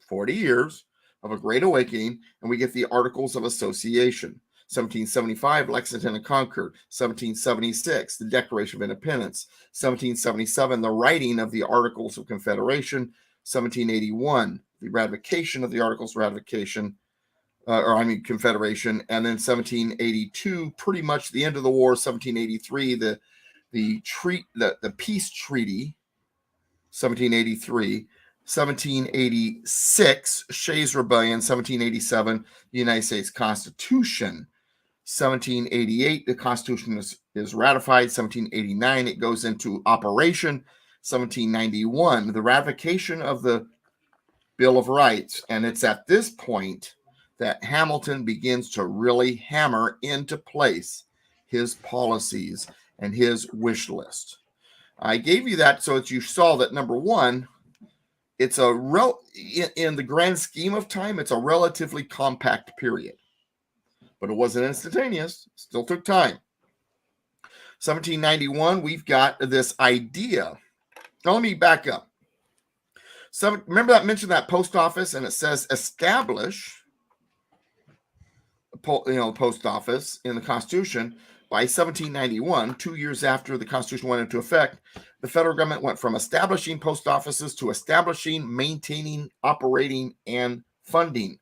[SPEAKER 3] 40 years of a Great Awakening, and we get the Articles of Association. 1775, Lexington and Concord. 1776, the Declaration of Independence. 1777, the writing of the Articles of Confederation. 1781, the ratification of the Articles of Confederation. And then 1782, pretty much the end of the war. 1783, the peace treaty. 1783. 1786, Shays Rebellion. 1787, the United States Constitution. 1788, the Constitution is ratified. 1789, it goes into operation. 1791, the ratification of the Bill of Rights. And it's at this point that Hamilton begins to really hammer into place his policies and his wish list. I gave you that so that you saw that, number one, it's in the grand scheme of time, it's a relatively compact period, but it wasn't instantaneous. It still took time. 1791, we've got this idea. Now let me back up. Remember that I mentioned that post office, and it says establish post office in the Constitution. By 1791, 2 years after the Constitution went into effect, the federal government went from establishing post offices to establishing, maintaining, operating, and funding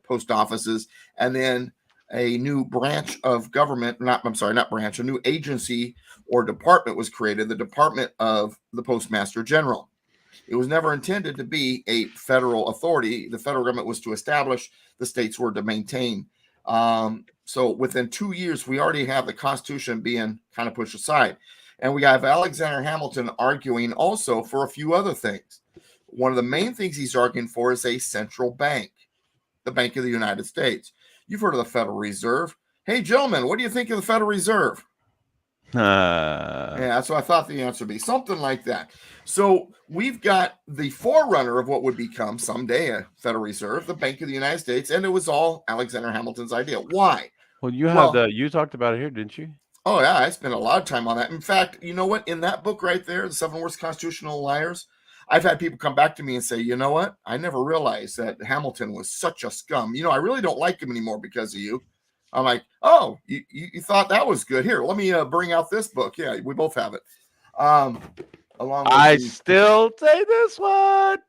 [SPEAKER 3] post offices, and then a new branch of government, a new agency or department was created, the Department of the Postmaster General. It was never intended to be a federal authority. The federal government was to establish, the states were to maintain. So within 2 years, we already have the Constitution being kind of pushed aside. And we have Alexander Hamilton arguing also for a few other things. One of the main things he's arguing for is a central bank, the Bank of the United States. You've heard of the Federal Reserve. Hey, gentlemen, what do you think of the Federal Reserve? Yeah, that's what I thought the answer would be. Something like that. So we've got the forerunner of what would become someday a Federal Reserve, the Bank of the United States, and it was all Alexander Hamilton's idea. Why?
[SPEAKER 2] Well, you talked about it here, didn't you?
[SPEAKER 3] Oh, yeah, I spent a lot of time on that. In fact, you know what? In that book right there, The 7 Worst Constitutional Liars, I've had people come back to me and say, you know what? I never realized that Hamilton was such a scum. I really don't like him anymore because of you. I'm like, oh, you thought that was good. Here, let me bring out this book. Yeah, we both have it.
[SPEAKER 2] Still say this one.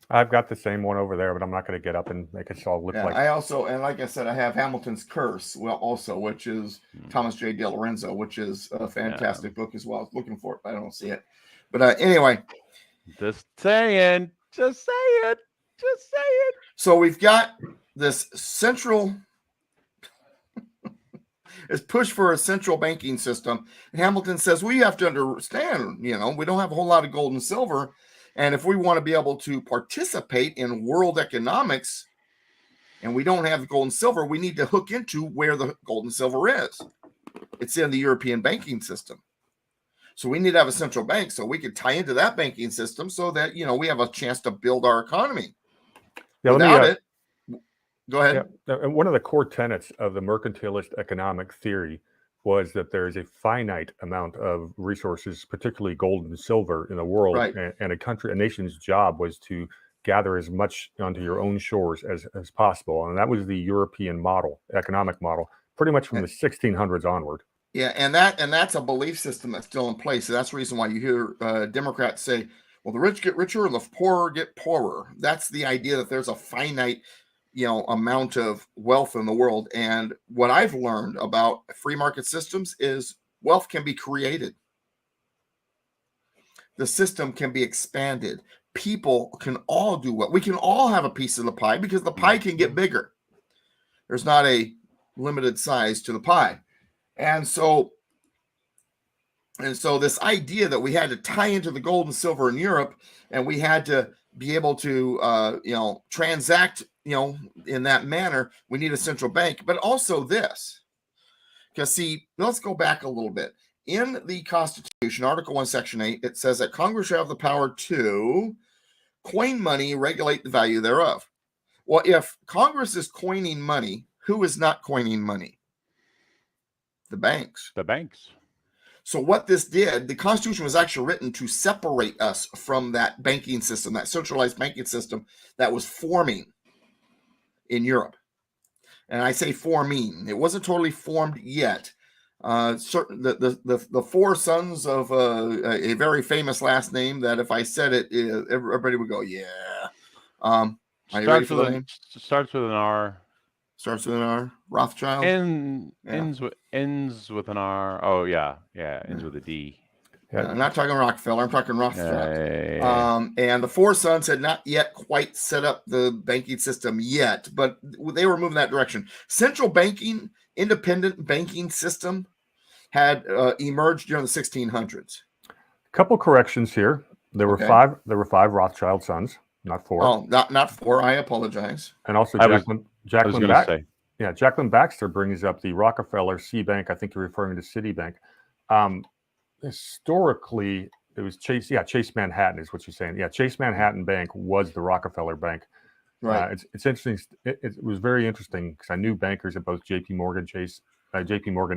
[SPEAKER 1] I've got the same one over there, but I'm not going to get up and make it all look like.
[SPEAKER 3] I also, and like I said, I have Hamilton's Curse, which is Thomas J. De Lorenzo, which is a fantastic book as well. I was looking for it, but I don't see it. But anyway.
[SPEAKER 2] Just saying.
[SPEAKER 3] So we've got this central is push for a central banking system. And Hamilton says, well, you have to understand, we don't have a whole lot of gold and silver. And if we want to be able to participate in world economics and we don't have the gold and silver, we need to hook into where the gold and silver is. It's in the European banking system. So we need to have a central bank so we could tie into that banking system so that, we have a chance to build our economy.
[SPEAKER 1] Yeah,
[SPEAKER 3] Without it, go ahead.
[SPEAKER 1] Yeah. And one of the core tenets of the mercantilist economic theory was that there is a finite amount of resources, particularly gold and silver, in the world,
[SPEAKER 3] right.
[SPEAKER 1] and a nation's job was to gather as much onto your own shores as possible. And that was the European model, economic model, pretty much from the 1600s onward.
[SPEAKER 3] Yeah, and that's a belief system that's still in place. So that's the reason why you hear Democrats say, well, the rich get richer and the poor get poorer. That's the idea that there's a finite amount of wealth in the world. And what I've learned about free market systems is wealth can be created. The system can be expanded. People can all do well. We can all have a piece of the pie because the pie can get bigger. There's not a limited size to the pie. And so this idea that we had to tie into the gold and silver in Europe and we had to be able to, transact, in that manner, we need a central bank, but also this, because see, let's go back a little bit. In the Constitution, Article 1, Section 8, it says that Congress shall have the power to coin money, regulate the value thereof. Well, if Congress is coining money, who is not coining money? The banks.
[SPEAKER 2] The banks.
[SPEAKER 3] So what this did, the Constitution was actually written to separate us from that banking system, that centralized banking system that was forming in Europe. And I say forming. It wasn't totally formed yet. The four sons of a very famous last name that if I said it, everybody would go, yeah. Are you ready for the name?
[SPEAKER 2] Starts with an R.
[SPEAKER 3] Starts with an R. Rothschild.
[SPEAKER 2] Ends with an R. Oh yeah, ends with a D.
[SPEAKER 3] Yeah, I'm not talking Rockefeller. I'm talking Rothschild.
[SPEAKER 2] Yeah.
[SPEAKER 3] And the four sons had not yet quite set up the banking system yet, but they were moving that direction. Central banking, independent banking system had emerged during the 1600s.
[SPEAKER 1] A couple corrections here. There were five. There were 5 Rothschild sons, not 4.
[SPEAKER 3] Oh, not 4. I apologize.
[SPEAKER 1] And also Jacqueline Baxter brings up the Rockefeller C Bank. I think you're referring to Citibank. Historically, it was Chase. Yeah, Chase Manhattan is what you're saying. Yeah, Chase Manhattan Bank was the Rockefeller Bank.
[SPEAKER 3] Right.
[SPEAKER 1] It's interesting. It was very interesting because I knew bankers at both JP Morgan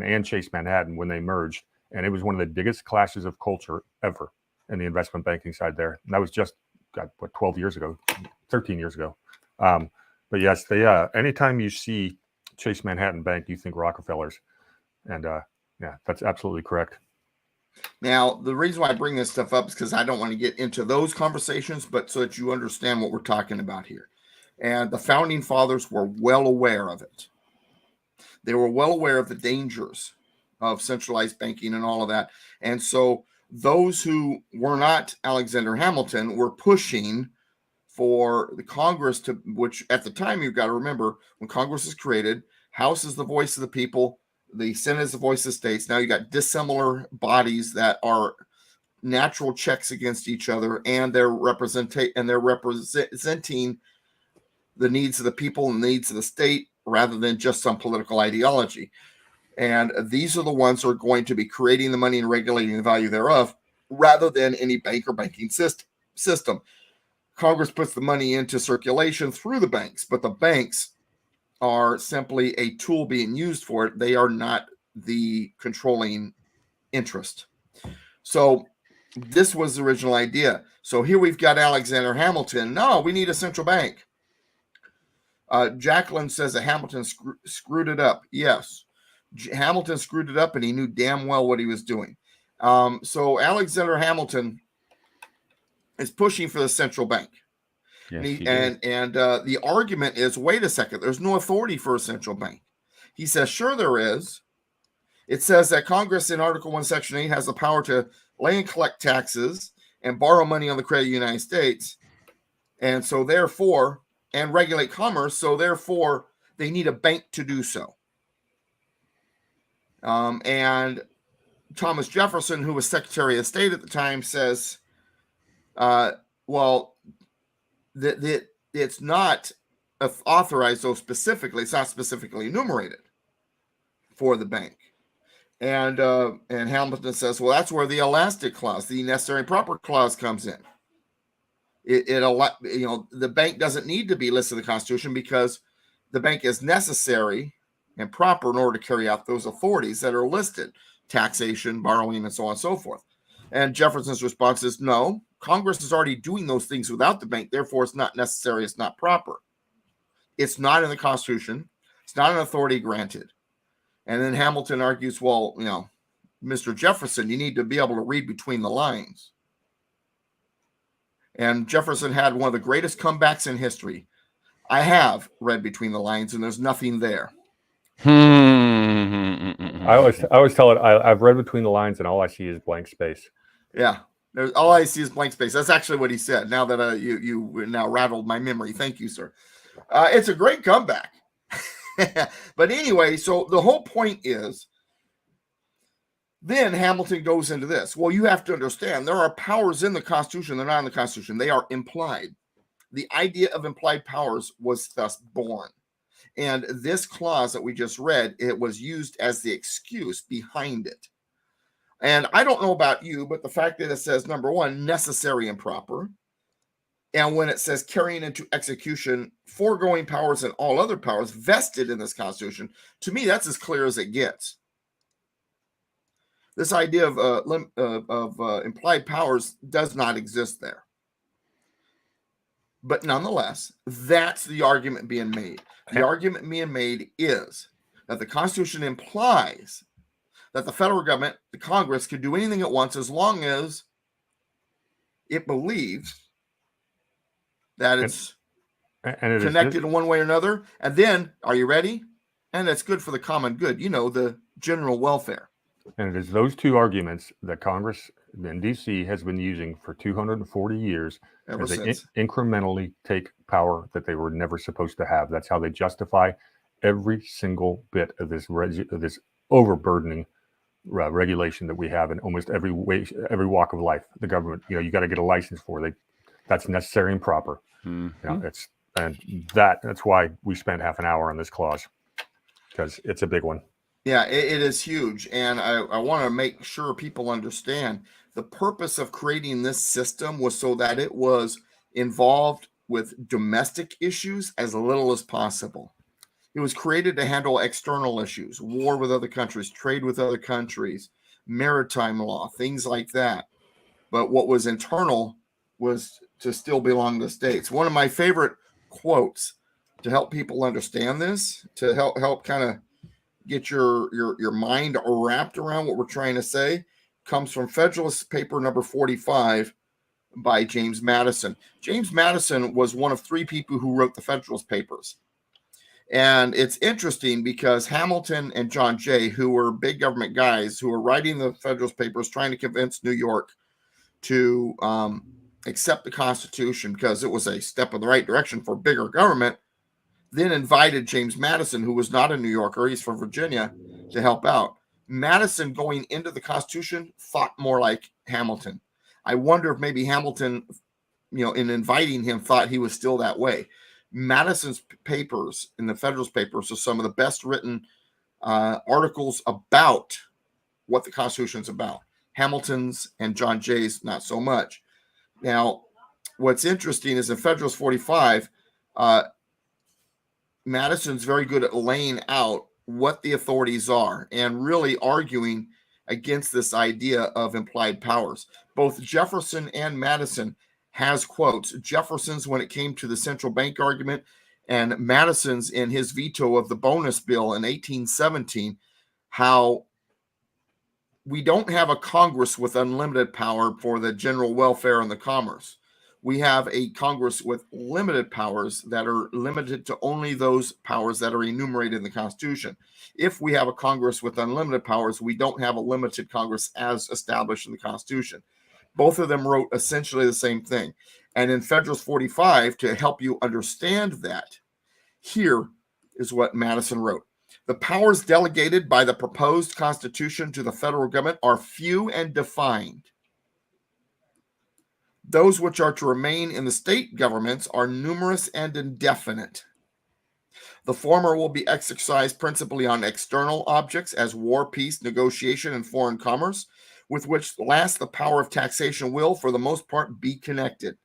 [SPEAKER 1] and Chase Manhattan when they merged, and it was one of the biggest clashes of culture ever in the investment banking side there. And that was just 12 years ago, 13 years ago. But yes, they anytime you see Chase Manhattan Bank, you think Rockefellers, and yeah, that's absolutely correct.
[SPEAKER 3] Now, the reason why I bring this stuff up is because I don't want to get into those conversations, but so that you understand what we're talking about here. And the founding fathers were well aware of it. They were well aware of the dangers of centralized banking and all of that. And so those who were not Alexander Hamilton were pushing for the Congress to, which at the time, you've got to remember, when Congress is created, House is the voice of the people, the Senate is the voice of states. Now you got dissimilar bodies that are natural checks against each other, and they're representing the needs of the people and the needs of the state rather than just some political ideology. And these are the ones who are going to be creating the money and regulating the value thereof rather than any bank or banking system. Congress puts the money into circulation through the banks, but the banks are simply a tool being used for it. They are not the controlling interest. So this was the original idea. So here we've got Alexander Hamilton. No, we need a central bank. Jacqueline says that Hamilton screwed it up. Yes, Hamilton screwed it up, and he knew damn well what he was doing. So Alexander Hamilton is pushing for the central bank.
[SPEAKER 2] Yes,
[SPEAKER 3] And the argument is, wait a second, there's no authority for a central bank. He says, sure there is. It says that Congress in Article 1, Section 8 has the power to lay and collect taxes and borrow money on the credit of the United States. And so therefore, and regulate commerce. So therefore, they need a bank to do so. And Thomas Jefferson, who was Secretary of State at the time, says, well, that it's not authorized, though specifically, it's not specifically enumerated for the bank. And Hamilton says, well, that's where the elastic clause, the necessary and proper clause, comes in. The bank doesn't need to be listed in the Constitution because the bank is necessary and proper in order to carry out those authorities that are listed, taxation, borrowing, and so on and so forth. And Jefferson's response is, no, Congress is already doing those things without the bank. Therefore, it's not necessary. It's not proper. It's not in the Constitution. It's not an authority granted. And then Hamilton argues, well, Mr. Jefferson, you need to be able to read between the lines. And Jefferson had one of the greatest comebacks in history. I have read between the lines, and there's nothing there.
[SPEAKER 1] I always tell it. I've read between the lines, and all I see is blank space.
[SPEAKER 3] Yeah, all I see is blank space. That's actually what he said. Now that you now rattled my memory, thank you, sir. It's a great comeback. But anyway, so the whole point is, then Hamilton goes into this. Well, you have to understand there are powers in the Constitution. They're not in the Constitution. They are implied. The idea of implied powers was thus born. And this clause that we just read, it was used as the excuse behind it. And I don't know about you, but the fact that it says, number one, necessary and proper, and when it says carrying into execution foregoing powers and all other powers vested in this Constitution, to me, that's as clear as it gets. This idea of implied powers does not exist there. But nonetheless, that's the argument being made. The argument being made is that the Constitution implies that the federal government, the Congress, can do anything it wants as long as it believes that it's connected in one way or another. And then, are you ready? And it's good for the common good, the general welfare.
[SPEAKER 1] And it is those two arguments that Congress in D.C. has been using for 240 years as they incrementally take power that they were never supposed to have. That's how they justify every single bit of this overburdening regulation that we have in almost every walk of life. The government, you got to get a license for. That's necessary and proper.
[SPEAKER 2] Mm-hmm.
[SPEAKER 1] That's why we spent half an hour on this clause, because it's a big one.
[SPEAKER 3] Yeah, it is huge. And I want to make sure people understand the purpose of creating this system was so that it was involved with domestic issues as little as possible. It was created to handle external issues, war with other countries, trade with other countries, maritime law, things like that. But what was internal was to still belong to the states. One of my favorite quotes to help people understand this, to help kind of get your mind wrapped around what we're trying to say, comes from Federalist paper number 45 by James Madison. James Madison was one of 3 people who wrote the Federalist Papers. And it's interesting because Hamilton and John Jay, who were big government guys who were writing the Federalist Papers, trying to convince New York to accept the Constitution because it was a step in the right direction for bigger government, then invited James Madison, who was not a New Yorker, he's from Virginia, to help out. Madison, going into the Constitution, thought more like Hamilton. I wonder if maybe Hamilton, in inviting him, thought he was still that way. Madison's papers in the Federalist Papers are some of the best written articles about what the Constitution's about. Hamilton's and John Jay's, not so much. Now, what's interesting is in Federalist 45, Madison's very good at laying out what the authorities are and really arguing against this idea of implied powers. Both Jefferson and Madison has quotes. Jefferson's when it came to the central bank argument, and Madison's in his veto of the bonus bill in 1817, how we don't have a Congress with unlimited power for the general welfare and the commerce. We have a Congress with limited powers that are limited to only those powers that are enumerated in the Constitution. If we have a Congress with unlimited powers, we don't have a limited Congress as established in the Constitution. Both of them wrote essentially the same thing. And in Federalist 45, to help you understand that, here is what Madison wrote. The powers delegated by the proposed Constitution to the federal government are few and defined. Those which are to remain in the state governments are numerous and indefinite. The former will be exercised principally on external objects as war, peace, negotiation, and foreign commerce, with which last the power of taxation will, for the most part, be connected.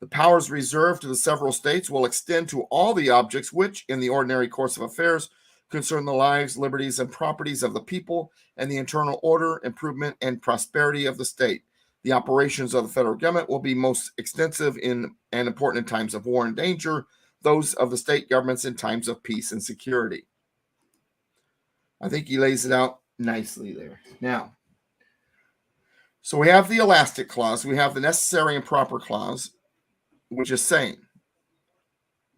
[SPEAKER 3] The powers reserved to the several states will extend to all the objects which, in the ordinary course of affairs, concern the lives, liberties, and properties of the people and the internal order, improvement, and prosperity of the state. The operations of the federal government will be most extensive and important in times of war and danger, those of the state governments in times of peace and security. I think he lays it out nicely there. Now, so we have the elastic clause, we have the necessary and proper clause, which is saying,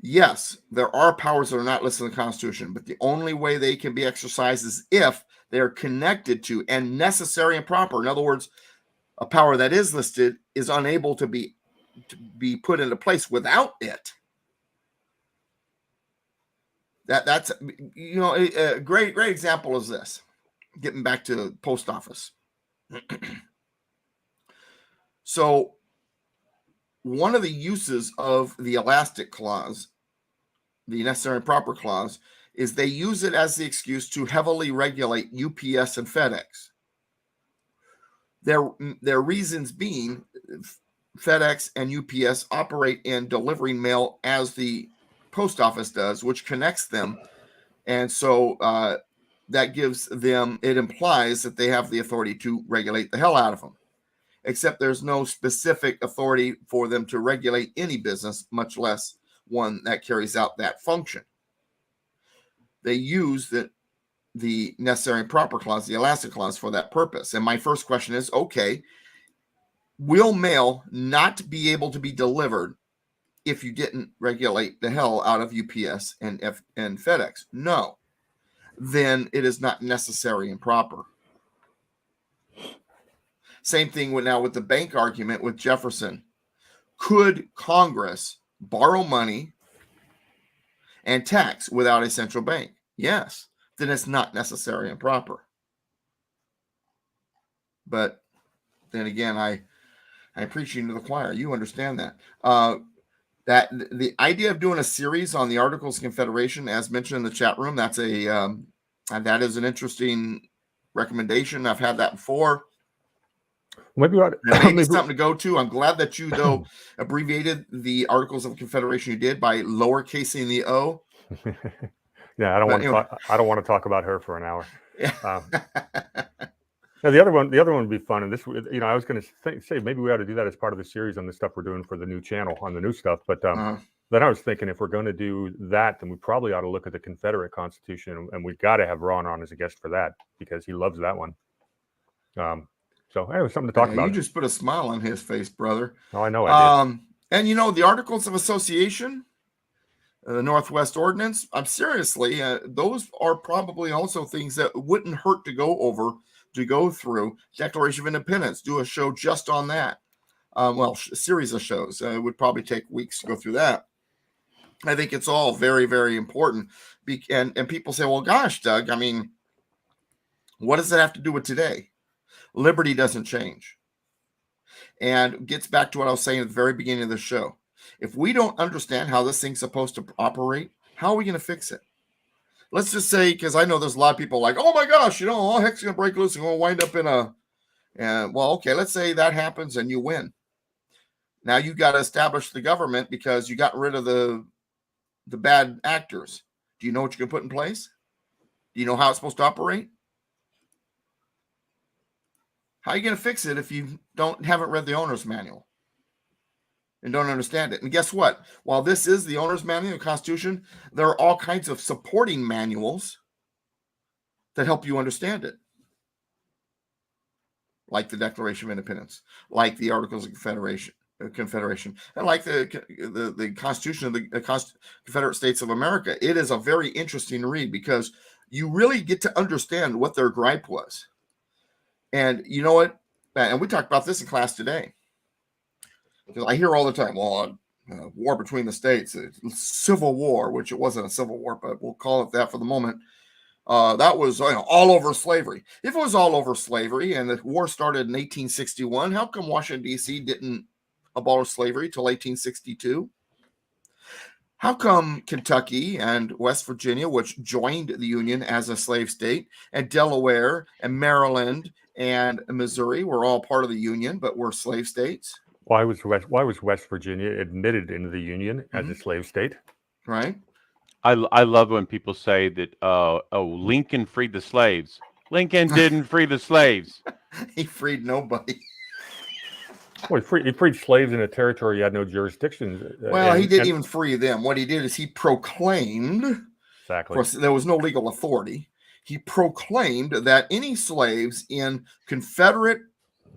[SPEAKER 3] yes, there are powers that are not listed in the Constitution, but the only way they can be exercised is if they are connected to and necessary and proper. In other words, a power that is listed is unable to be put into place without it. That's a great example is this. Getting back to the post office. So one of the uses of the elastic clause, the necessary and proper clause, is they use it as the excuse to heavily regulate UPS and FedEx. Their reasons being FedEx and UPS operate in delivering mail as the post office does, which connects them. And so that gives them, it implies that they have the authority to regulate the hell out of them. Except there's no specific authority for them to regulate any business, much less one that carries out that function. They use the necessary and proper clause, the elastic clause, for that purpose. And my first question is, okay, will mail not be able to be delivered if you didn't regulate the hell out of UPS and FedEx? No. Then it is not necessary and proper. Same thing with the bank argument with Jefferson. Could Congress borrow money and tax without a central bank? Yes. Then it's not necessary and proper. But then again, I'm preaching to the choir. You understand that. That the idea of doing a series on the Articles of Confederation, as mentioned in the chat room, that is an interesting recommendation. I've had that before.
[SPEAKER 1] Maybe
[SPEAKER 3] something to go to. I'm glad that you, though, abbreviated the Articles of Confederation you did by lowercasing the O.
[SPEAKER 1] Yeah, I don't want to talk about her for an hour. Now the other one would be fun, and this, I was going to say maybe we ought to do that as part of the series on the stuff we're doing for the new channel on the new stuff. But then I was thinking if we're going to do that, then we probably ought to look at the Confederate Constitution, and we've got to have Ron on as a guest for that because he loves that one. So anyway, something to talk about.
[SPEAKER 3] You just put a smile on his face, brother.
[SPEAKER 1] Oh, I know I did.
[SPEAKER 3] And the Articles of Association, the Northwest Ordinance, I'm seriously, those are probably also things that wouldn't hurt to go through. Declaration of Independence, do a show just on that. A series of shows. It would probably take weeks to go through that. I think it's all very, very important. And people say, well, gosh, Doug, I mean, what does it have to do with today? Liberty doesn't change. And it gets back to what I was saying at the very beginning of the show. If we don't understand how this thing's supposed to operate, how are we going to fix it? Let's just say, because I know there's a lot of people like, oh my gosh, all heck's going to break loose and we'll wind up in okay, let's say that happens and you win. Now you got to establish the government because you got rid of the bad actors. Do you know what you can put in place? Do you know how it's supposed to operate? How are you going to fix it if you haven't read the owner's manual and don't understand it? And guess what? While this is the owner's manual, the Constitution, there are all kinds of supporting manuals that help you understand it, like the Declaration of Independence, like the Articles of Confederation, and like the Constitution of the Confederate States of America. It is a very interesting read because you really get to understand what their gripe was. And you know what? And we talked about this in class today. Because I hear all the time, war between the states, Civil War, which it wasn't a civil war, but we'll call it that for the moment. That was all over slavery. If it was all over slavery and the war started in 1861, how come Washington, D.C. didn't abolish slavery till 1862? How come Kentucky and West Virginia, which joined the Union as a slave state, and Delaware and Maryland and Missouri were all part of the Union, but were slave states?
[SPEAKER 1] Why was West Virginia admitted into the Union as a slave state?
[SPEAKER 3] Right.
[SPEAKER 2] I love when people say that, Lincoln freed the slaves. Lincoln didn't free the slaves.
[SPEAKER 3] He freed nobody.
[SPEAKER 1] Well, he freed slaves in a territory he had no jurisdiction.
[SPEAKER 3] He didn't even free them. What he did is he proclaimed,
[SPEAKER 1] exactly.
[SPEAKER 3] Of course, there was no legal authority. He proclaimed that any slaves in Confederate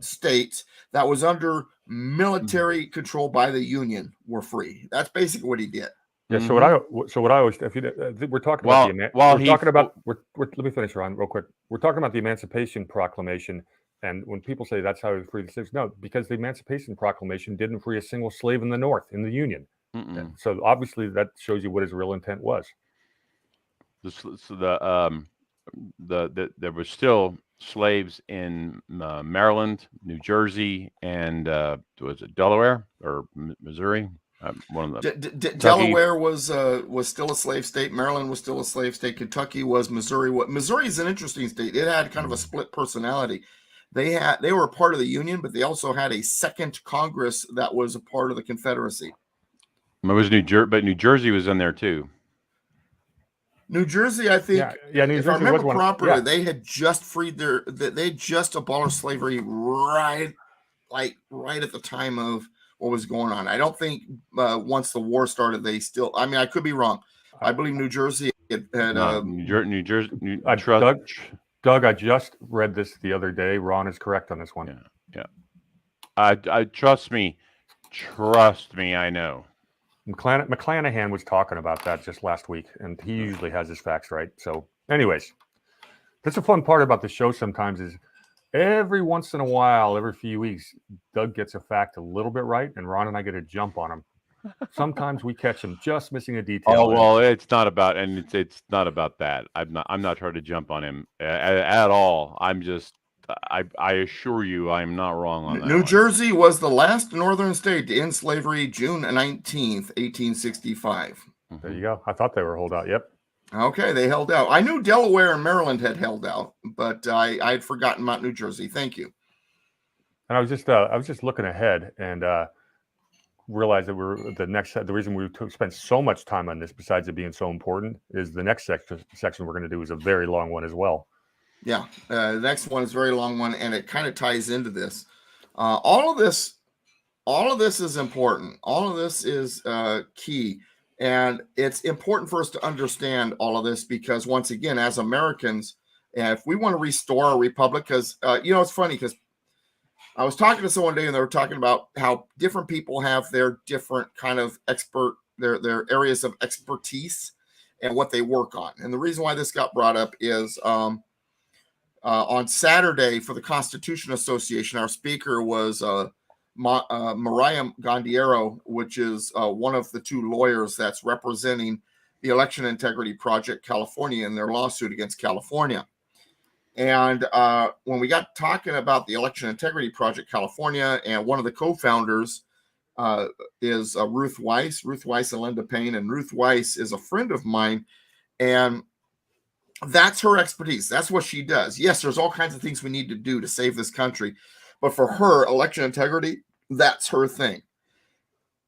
[SPEAKER 3] states that was under military control by the Union were free. That's basically what he did.
[SPEAKER 1] Yeah. So what I always, we're talking about let me finish, Ron, real quick. We're talking about the Emancipation Proclamation, and when people say that's how he freed the slaves, no, because the Emancipation Proclamation didn't free a single slave in the North in the Union. So obviously that shows you what his real intent was.
[SPEAKER 2] There were still slaves in Maryland, New Jersey, and was it Delaware or Missouri? One of them.
[SPEAKER 3] Delaware was still a slave state. Maryland was still a slave state. Kentucky was. Missouri. Missouri is an interesting state. It had kind of a split personality. They were a part of the Union, but they also had a second Congress that was a part of the Confederacy.
[SPEAKER 2] It was New Jersey was in there too.
[SPEAKER 3] New Jersey, I think.
[SPEAKER 1] Yeah. New Jersey,
[SPEAKER 3] if I remember properly,
[SPEAKER 1] yeah.
[SPEAKER 3] They had just freed they just abolished slavery right at the time of what was going on. I don't think once the war started, they still. I mean, I could be wrong. I believe New Jersey had.
[SPEAKER 2] New Jersey.
[SPEAKER 1] Doug, I just read this the other day. Ron is correct on this one.
[SPEAKER 2] Yeah. I trust me. I know.
[SPEAKER 1] McClanahan was talking about that just last week, and he usually has his facts right. So, anyways, that's a fun part about the show sometimes is every once in a while, every few weeks, Doug gets a fact a little bit right, and Ron and I get a jump on him. Sometimes we catch him just missing a detail.
[SPEAKER 2] Oh well, it's not about that. I'm not trying to jump on him at all. I'm just I assure you I'm not wrong on that.
[SPEAKER 3] New Jersey was the last northern state to end slavery June 19th, 1865.
[SPEAKER 1] There you go. I thought they were holdout. Yep.
[SPEAKER 3] Okay, they held out. I knew Delaware and Maryland had held out, but I had forgotten about New Jersey. Thank you.
[SPEAKER 1] And I was just looking ahead and realized that the reason we spent so much time on this, besides it being so important, is the next section we're going to do is a very long one as well.
[SPEAKER 3] Yeah, the next one is a very long one, and it kind of ties into this. All all of this is important. All of this is key. And it's important for us to understand all of this because, once again, as Americans, if we want to restore our republic, because, it's funny because I was talking to someone today and they were talking about how different people have their different kind of their areas of expertise and what they work on. And the reason why this got brought up is on Saturday for the Constitution Association, our speaker was Mariah Gondiero, which is one of the two lawyers that's representing the Election Integrity Project California in their lawsuit against California. And when we got talking about the Election Integrity Project California, and one of the co-founders is Ruth Weiss and Linda Payne. And Ruth Weiss is a friend of mine, and that's her expertise. That's what she does. Yes, there's all kinds of things we need to do to save this country, but for her, election integrity, that's her thing.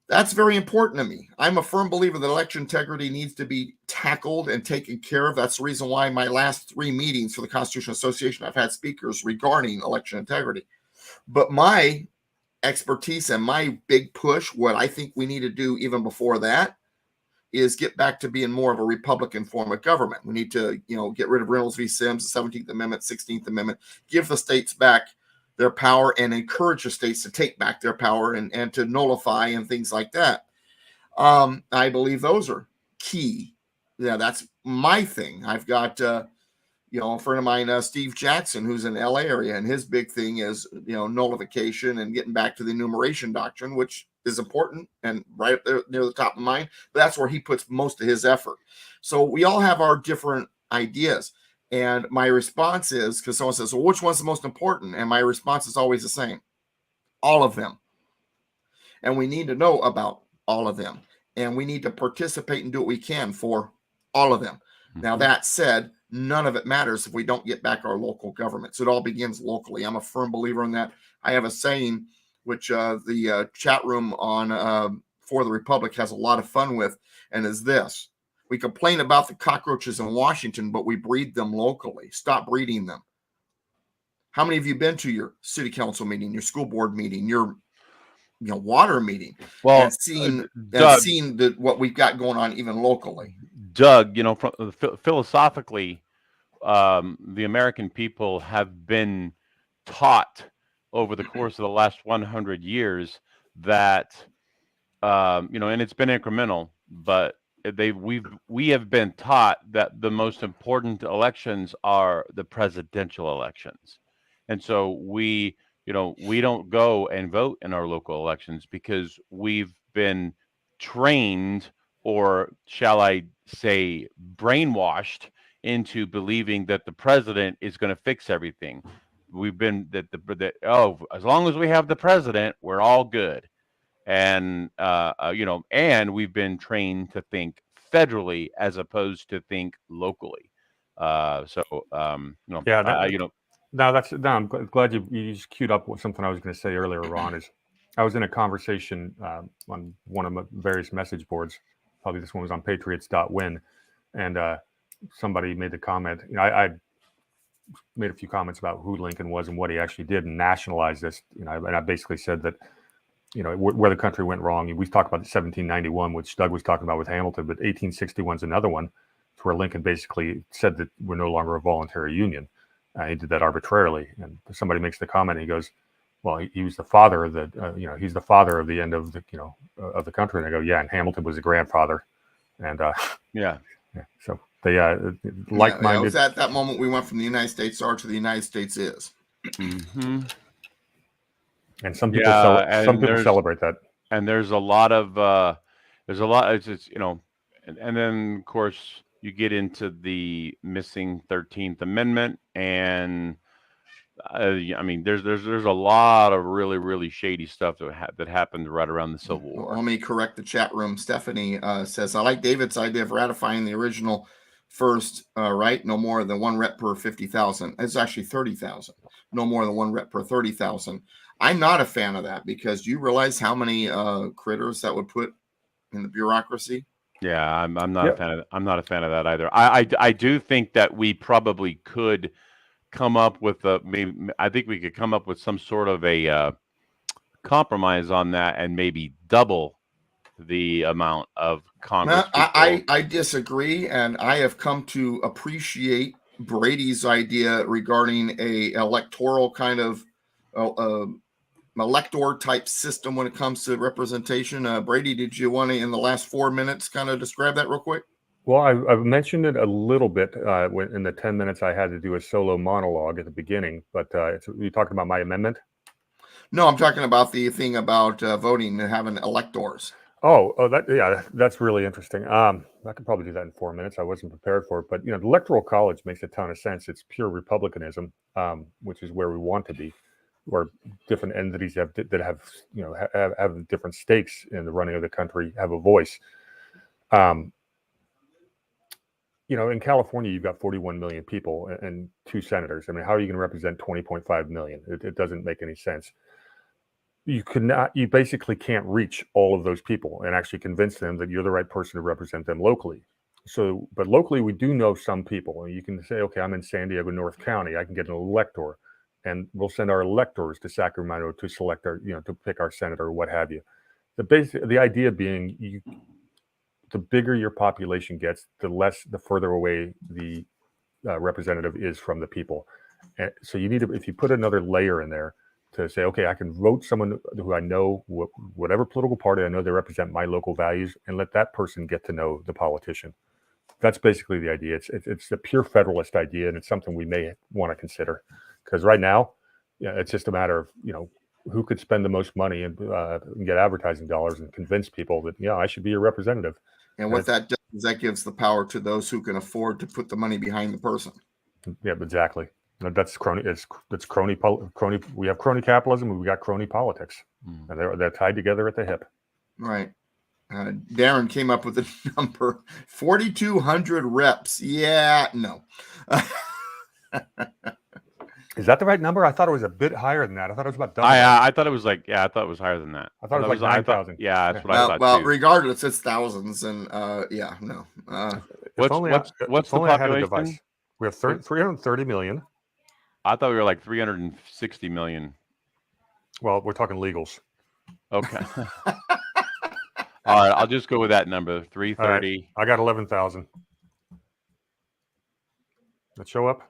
[SPEAKER 3] That's very important to me. I'm a firm believer that election integrity needs to be tackled and taken care of. That's the reason why my last 3 meetings for the Constitution Association, I've had speakers regarding election integrity. But my expertise and my big push, what I think we need to do even before that, is get back to being more of a Republican form of government. We need to, get rid of Reynolds v. Sims, the 17th Amendment, 16th Amendment, give the states back their power and encourage the states to take back their power and to nullify and things like that. I believe those are key. Yeah, that's my thing. I've got, a friend of mine, Steve Jackson, who's in LA area, and his big thing is, nullification and getting back to the enumeration doctrine, which is important and right up there near the top of mind. But that's where he puts most of his effort. So we all have our different ideas. And my response is, because someone says, well, which one's the most important? And my response is always the same. All of them. And we need to know about all of them. And we need to participate and do what we can for all of them. Mm-hmm. Now, that said, none of it matters if we don't get back our local governments. It all begins locally. I'm a firm believer in that. I have a saying, which the chat room on For the Republic has a lot of fun with, and is this. We complain about the cockroaches in Washington, but we breed them locally. Stop breeding them. How many of you been to your city council meeting, your school board meeting, your water meeting, and seen what we've got going on even locally?
[SPEAKER 2] Doug, philosophically, the American people have been taught over the course of the last 100 years that, and it's been incremental, but we have been taught that the most important elections are the presidential elections. And so we don't go and vote in our local elections because we've been trained, or shall I say brainwashed, into believing that the president is going to fix everything. We've been as long as we have the president, we're all good. And and we've been trained to think federally as opposed to think locally. I'm
[SPEAKER 1] glad you just queued up with something I was going to say earlier, Ron. Is I was in a conversation on one of my various message boards. Probably this one was on patriots.win, and somebody made the comment. I made a few comments about who Lincoln was and what he actually did and nationalized this. And I basically said that, where the country went wrong. We talked about 1791, which Doug was talking about with Hamilton, but 1861 is another one. It's where Lincoln basically said that we're no longer a voluntary union. He did that arbitrarily. And somebody makes the comment, and he goes, well, he was the father of the, he's the father of the end of the, of the country. And I go, yeah, and Hamilton was the grandfather. And
[SPEAKER 2] yeah.
[SPEAKER 1] So they like-minded.
[SPEAKER 3] It was at that moment we went from the United States are to the United States is.
[SPEAKER 2] Mm-hmm.
[SPEAKER 1] And some people celebrate that.
[SPEAKER 2] And there's a lot of it's and then of course you get into the missing 13th Amendment, and there's a lot of really, really shady stuff that happened right around the Civil War.
[SPEAKER 3] Let me correct the chat room. Stephanie says, I like David's idea of ratifying the original first, right? No more than 1 rep per 50,000. It's actually 30,000. No more than 1 rep per 30,000. I'm not a fan of that, because you realize how many critters that would put in the bureaucracy.
[SPEAKER 2] Yeah, I'm not a fan of. I'm not a fan of that either. I do think that we probably could come up with I think we could come up with some sort of a compromise on that and maybe double the amount of Congress
[SPEAKER 3] Well,
[SPEAKER 2] people.
[SPEAKER 3] I disagree, and I have come to appreciate Brady's idea regarding a electoral kind of elector type system when it comes to representation. Brady, did you want to, in the last 4 minutes, kind of describe that real quick?
[SPEAKER 1] Well, I've mentioned it a little bit in the 10 minutes I had to do a solo monologue at the beginning, but you're talking about my amendment?
[SPEAKER 3] No, I'm talking about the thing about voting and having electors.
[SPEAKER 1] That's really interesting. I could probably do that in 4 minutes. I wasn't prepared for it, but the Electoral College makes a ton of sense. It's pure republicanism, which is where we want to be, where different entities have different stakes in the running of the country have a voice. In California, you've got 41 million people and 2 senators. I mean, how are you going to represent 20.5 million? It doesn't make any sense. You basically can't reach all of those people and actually convince them that you're the right person to represent them locally. So, but locally, we do know some people. You can say, okay, I'm in San Diego, North County. I can get an elector, and we'll send our electors to Sacramento to select our, to pick our senator or what have you. The idea being, the bigger your population gets, the further away the representative is from the people. And so you need to, if you put another layer in there, to say, okay, I can vote someone who I know, whatever political party I know they represent my local values, and let that person get to know the politician. That's basically the idea. It's a pure federalist idea, and it's something we may want to consider. Because right now, it's just a matter of who could spend the most money and get advertising dollars and convince people that I should be your representative.
[SPEAKER 3] And what that does is that gives the power to those who can afford to put the money behind the person.
[SPEAKER 1] Yeah, exactly. That's crony. It's crony. We have crony capitalism. And we got crony politics, and they're tied together at the hip.
[SPEAKER 3] Right. Darren came up with a number: 4,200 reps. Yeah, no.
[SPEAKER 1] Is that the right number? I thought it was a bit higher than that. I thought it was about double.
[SPEAKER 2] I thought it was I thought it was higher than that.
[SPEAKER 1] I thought it was like 9,000.
[SPEAKER 2] Yeah, that's what I thought
[SPEAKER 3] well,
[SPEAKER 2] too.
[SPEAKER 3] regardless, it's thousands, and no.
[SPEAKER 2] What's the population?
[SPEAKER 1] Device. We have 330 million.
[SPEAKER 2] I thought we were like 360 million.
[SPEAKER 1] Well, we're talking legals.
[SPEAKER 2] Okay. All right, I'll just go with that number, 330.
[SPEAKER 1] Right. I got 11,000. That show up?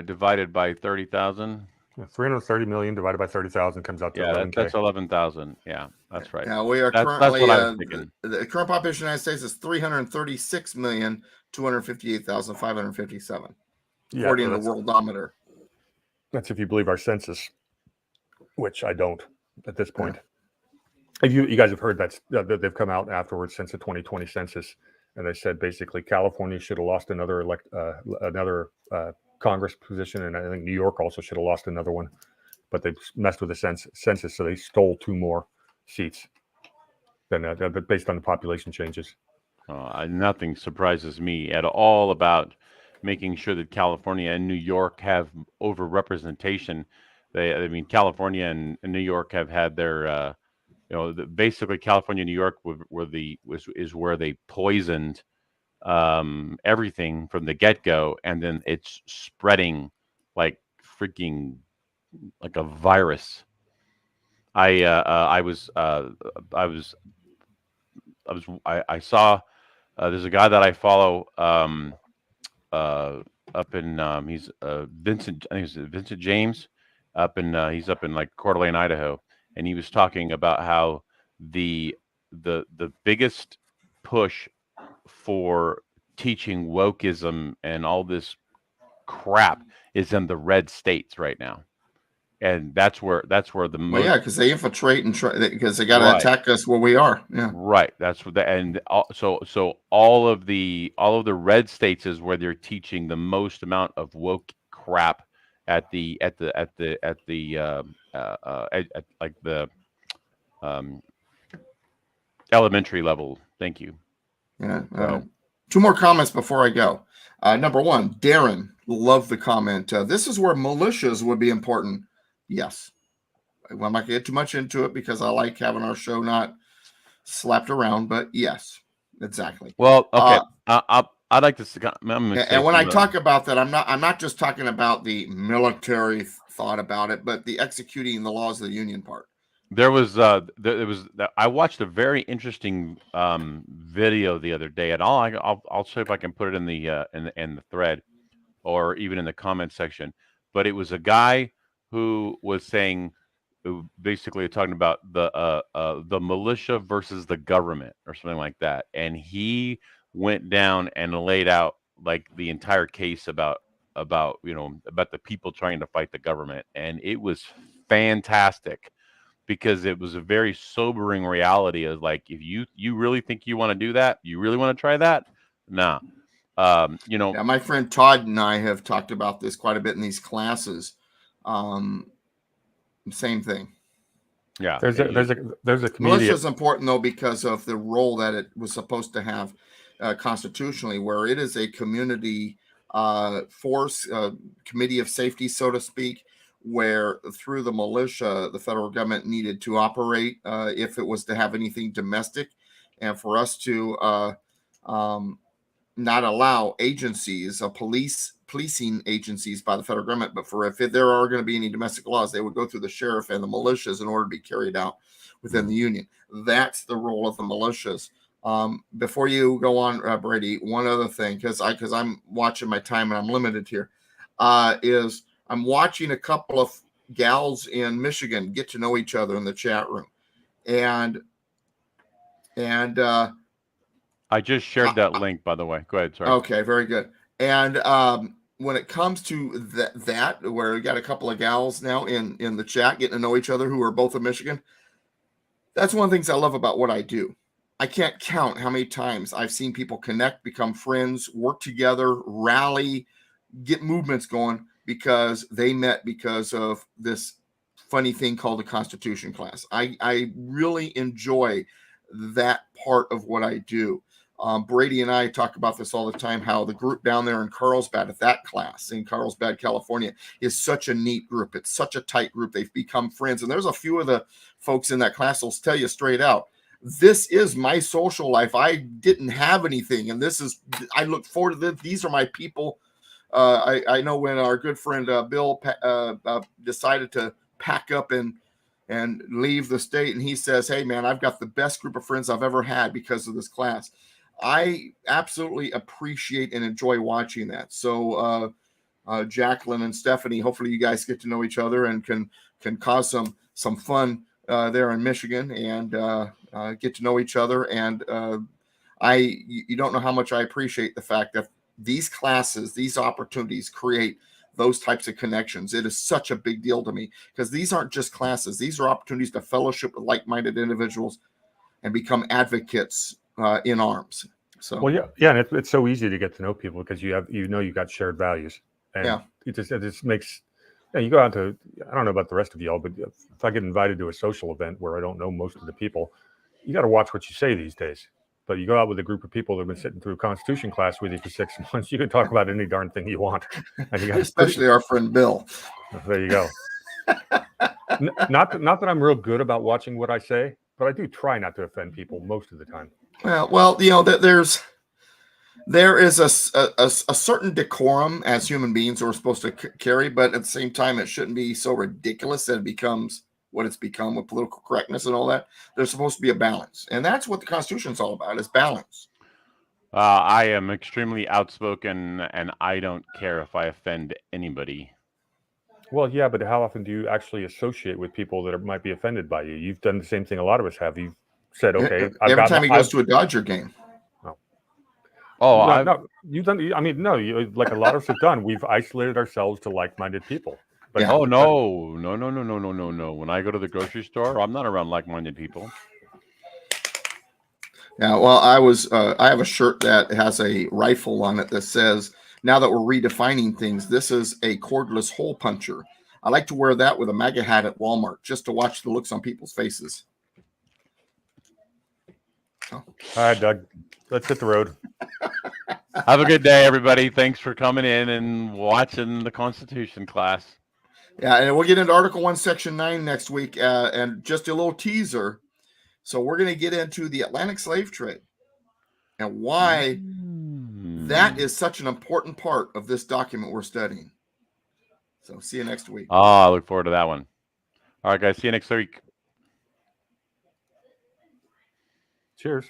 [SPEAKER 2] Divided by 30,000.
[SPEAKER 1] 330 million divided by 30,000 comes out to 11K.
[SPEAKER 2] That's 11,000. Yeah, that's right.
[SPEAKER 3] Now we are currently.
[SPEAKER 2] That's what I was thinking.
[SPEAKER 3] The current population of the United States is 336,258,557, according to the Worldometer.
[SPEAKER 1] That's if you believe our census, which I don't at this point. Yeah. You guys have heard that they've come out afterwards since the 2020 census, and they said basically California should have lost another Congress position, and I think New York also should have lost another one, but they messed with the census, so they stole 2 more seats than based on the population changes.
[SPEAKER 2] Nothing surprises me at all about making sure that California and New York have overrepresentation. California and New York have had their, basically California and New York is where they poisoned everything from the get-go, and then it's spreading like freaking like a virus. I saw there's a guy that I follow up in he's Vincent, I think it's Vincent James, he's up in like Coeur d'Alene, Idaho, and he was talking about how the biggest push for teaching wokeism and all this crap is in the red states right now, and that's where the most.
[SPEAKER 3] Well, yeah, because they infiltrate and try, because they got to attack us where we are. Yeah,
[SPEAKER 2] right. That's what so all of the red states is where they're teaching the most amount of woke crap at the elementary level. Thank you.
[SPEAKER 3] Yeah. 2 more comments before I go. Number 1, Darren, love the comment. This is where militias would be important. Yes. I'm not going to get too much into it because I like having our show not slapped around, but yes, exactly.
[SPEAKER 2] Well, okay. I'd like to.
[SPEAKER 3] And when I talk about that, I'm not just talking about the military thought about it, but the executing the laws of the union part.
[SPEAKER 2] There was I watched a very interesting video the other day, and I'll show if I can put it in the thread or even in the comment section. But it was a guy who was saying, basically talking about the militia versus the government or something like that, and he went down and laid out like the entire case about about the people trying to fight the government, and it was fantastic because it was a very sobering reality of like, if you really think you want to do that, you really want to try that, nah.
[SPEAKER 3] Yeah, my friend Todd and I have talked about this quite a bit in these classes. Same thing.
[SPEAKER 2] Yeah,
[SPEAKER 1] There's a
[SPEAKER 3] Militia
[SPEAKER 1] comedian.
[SPEAKER 3] is important though because of the role that it was supposed to have constitutionally, where it is a community force, committee of safety, so to speak, where through the militia, the federal government needed to operate if it was to have anything domestic, and for us to not allow agencies, policing agencies by the federal government, but for if there are going to be any domestic laws, they would go through the sheriff and the militias in order to be carried out within the union. That's the role of the militias. Before you go on, Brady, one other thing, because I'm watching my time and I'm limited here, is I'm watching a couple of gals in Michigan get to know each other in the chat room, and
[SPEAKER 2] I just shared that link, by the way. Go ahead. Sorry.
[SPEAKER 3] Okay, very good. And when it comes to that, where we got a couple of gals now in the chat getting to know each other who are both in Michigan, that's one of the things I love about what I do. I can't count how many times I've seen people connect, become friends, work together, rally, get movements going because they met because of this funny thing called the Constitution class. I really enjoy that part of what I do. Brady and I talk about this all the time, how the group down there in Carlsbad at that class in Carlsbad, California is such a neat group. It's such a tight group. They've become friends. And there's a few of the folks in that class will tell you straight out, this is my social life. I didn't have anything. And I look forward to this. These are my people. I know when our good friend Bill decided to pack up and leave the state, and he says, hey, man, I've got the best group of friends I've ever had because of this class. I absolutely appreciate and enjoy watching that. So Jacqueline and Stephanie, hopefully you guys get to know each other and can cause some fun there in Michigan and get to know each other. And you don't know how much I appreciate the fact that these classes, these opportunities create those types of connections. It is such a big deal to me because these aren't just classes. These are opportunities to fellowship with like-minded individuals and become advocates in arms. So,
[SPEAKER 1] Well, yeah, and it's so easy to get to know people because you've got shared values, and it just makes. You go out to, I don't know about the rest of y'all, but if I get invited to a social event where I don't know most of the people, you got to watch what you say these days. But you go out with a group of people that have been sitting through Constitution class with you for 6 months, you can talk about any darn thing you want.
[SPEAKER 3] Especially our friend Bill.
[SPEAKER 1] There you go. Not that I'm real good about watching what I say, but I do try not to offend people most of the time.
[SPEAKER 3] Well, there is a certain decorum as human beings we're supposed to carry, but at the same time, it shouldn't be so ridiculous that it becomes what it's become with political correctness and all that. There's supposed to be a balance, and that's what the Constitution is all about: is balance.
[SPEAKER 2] I am extremely outspoken, and I don't care if I offend anybody.
[SPEAKER 1] Well, yeah, but how often do you actually associate with people that might be offended by you? You've done the same thing a lot of us have. You've said, okay,
[SPEAKER 3] every time he goes to a Dodger game.
[SPEAKER 1] No, you've done. I mean, no, like a lot of us have done. We've isolated ourselves to like-minded people.
[SPEAKER 2] But no. When I go to the grocery store, I'm not around like-minded people.
[SPEAKER 3] Yeah, well, I have a shirt that has a rifle on it that says, now that we're redefining things, this is a cordless hole puncher. I like to wear that with a MAGA hat at Walmart just to watch the looks on people's faces.
[SPEAKER 1] All right, Doug, let's hit the road.
[SPEAKER 2] Have a good day, everybody. Thanks for coming in and watching the Constitution class.
[SPEAKER 3] Yeah, and we'll get into Article 1, Section 9 next week, and just a little teaser. So we're going to get into the Atlantic slave trade and why that is such an important part of this document we're studying. So see you next week.
[SPEAKER 2] I look forward to that one. All right, guys. See you next week.
[SPEAKER 1] Cheers.